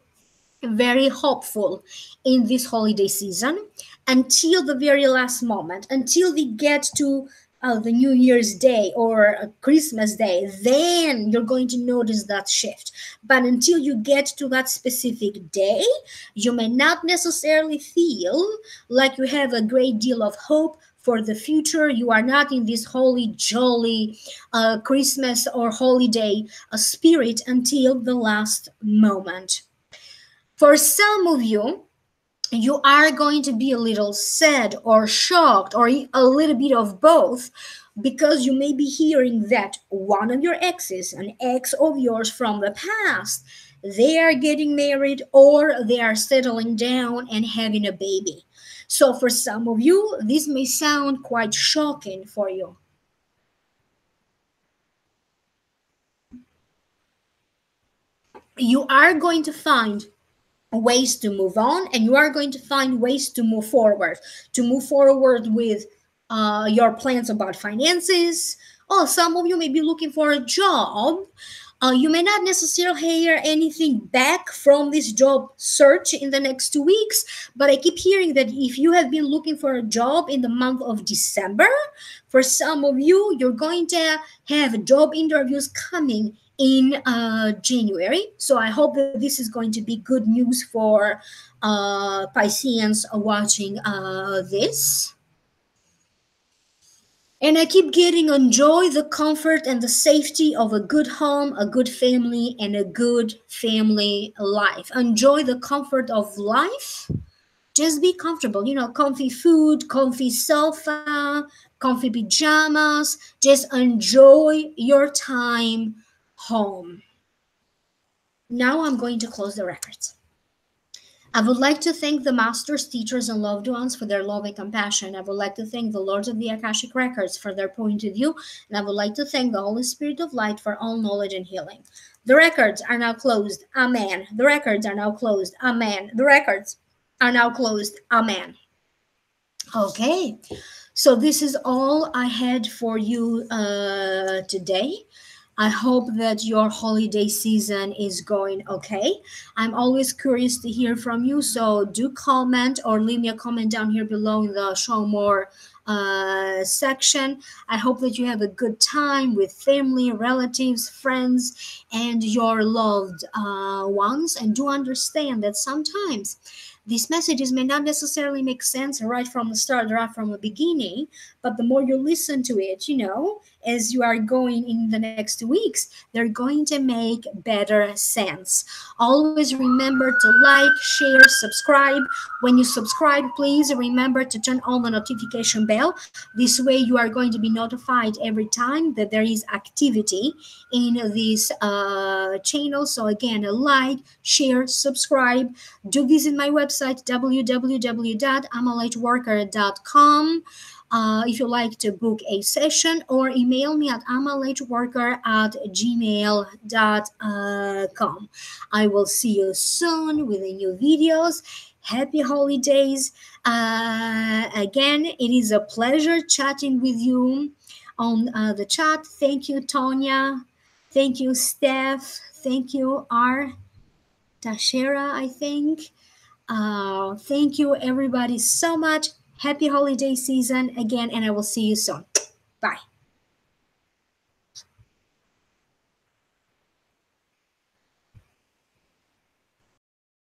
very hopeful in this holiday season until the very last moment, until we get to the New Year's Day or Christmas Day. Then you're going to notice that shift. But until you get to that specific day, you may not necessarily feel like you have a great deal of hope for the future. You are not in this holy, jolly Christmas or holiday spirit until the last moment. For some of you, you are going to be a little sad or shocked or a little bit of both because you may be hearing that one of your exes, an ex of yours from the past, they are getting married or they are settling down and having a baby. So for some of you, this may sound quite shocking for you. You are going to find ways to move on, and you are going to find ways to move forward with your plans about finances. Oh, some of you may be looking for a job. You may not necessarily hear anything back from this job search in the next 2 weeks, but I keep hearing that if you have been looking for a job in the month of December, for some of you, you're going to have job interviews coming in January. So I hope that this is going to be good news for Pisceans watching this. And I keep getting enjoy the comfort and the safety of a good home, a good family, and a good family life. Enjoy the comfort of life. Just be comfortable, comfy food, comfy sofa, comfy pajamas. Just enjoy your time home. Now I'm going to close the records. I would like to thank the masters, teachers, and loved ones for their love and compassion. I would like to thank the Lords of the Akashic Records for their point of view, and I would like to thank the Holy Spirit of Light for all knowledge and healing. The records are now closed. Amen. The records are now closed. Amen. The records are now closed. Amen. Okay. So this is all I had for you today. I hope that your holiday season is going okay. I'm always curious to hear from you, so do comment or leave me a comment down here below in the show more section. I hope that you have a good time with family, relatives, friends, and your loved ones. And do understand that sometimes these messages may not necessarily make sense right from the start, right from the beginning, but the more you listen to it, as you are going in the next weeks, they're going to make better sense. Always remember to like, share, subscribe. When you subscribe, please remember to turn on the notification bell. This way you are going to be notified every time that there is activity in this channel. So again, like, share, subscribe. Do visit my website, www.amalightworker.com. If you like to book a session, or email me at amalightworker@gmail.com. I will see you soon with the new videos. Happy holidays. Again, it is a pleasure chatting with you on the chat. Thank you, Tonya. Thank you, Steph. Thank you, R. Tashera, I think. Thank you, everybody, so much. Happy holiday season again, and I will see you soon. Bye.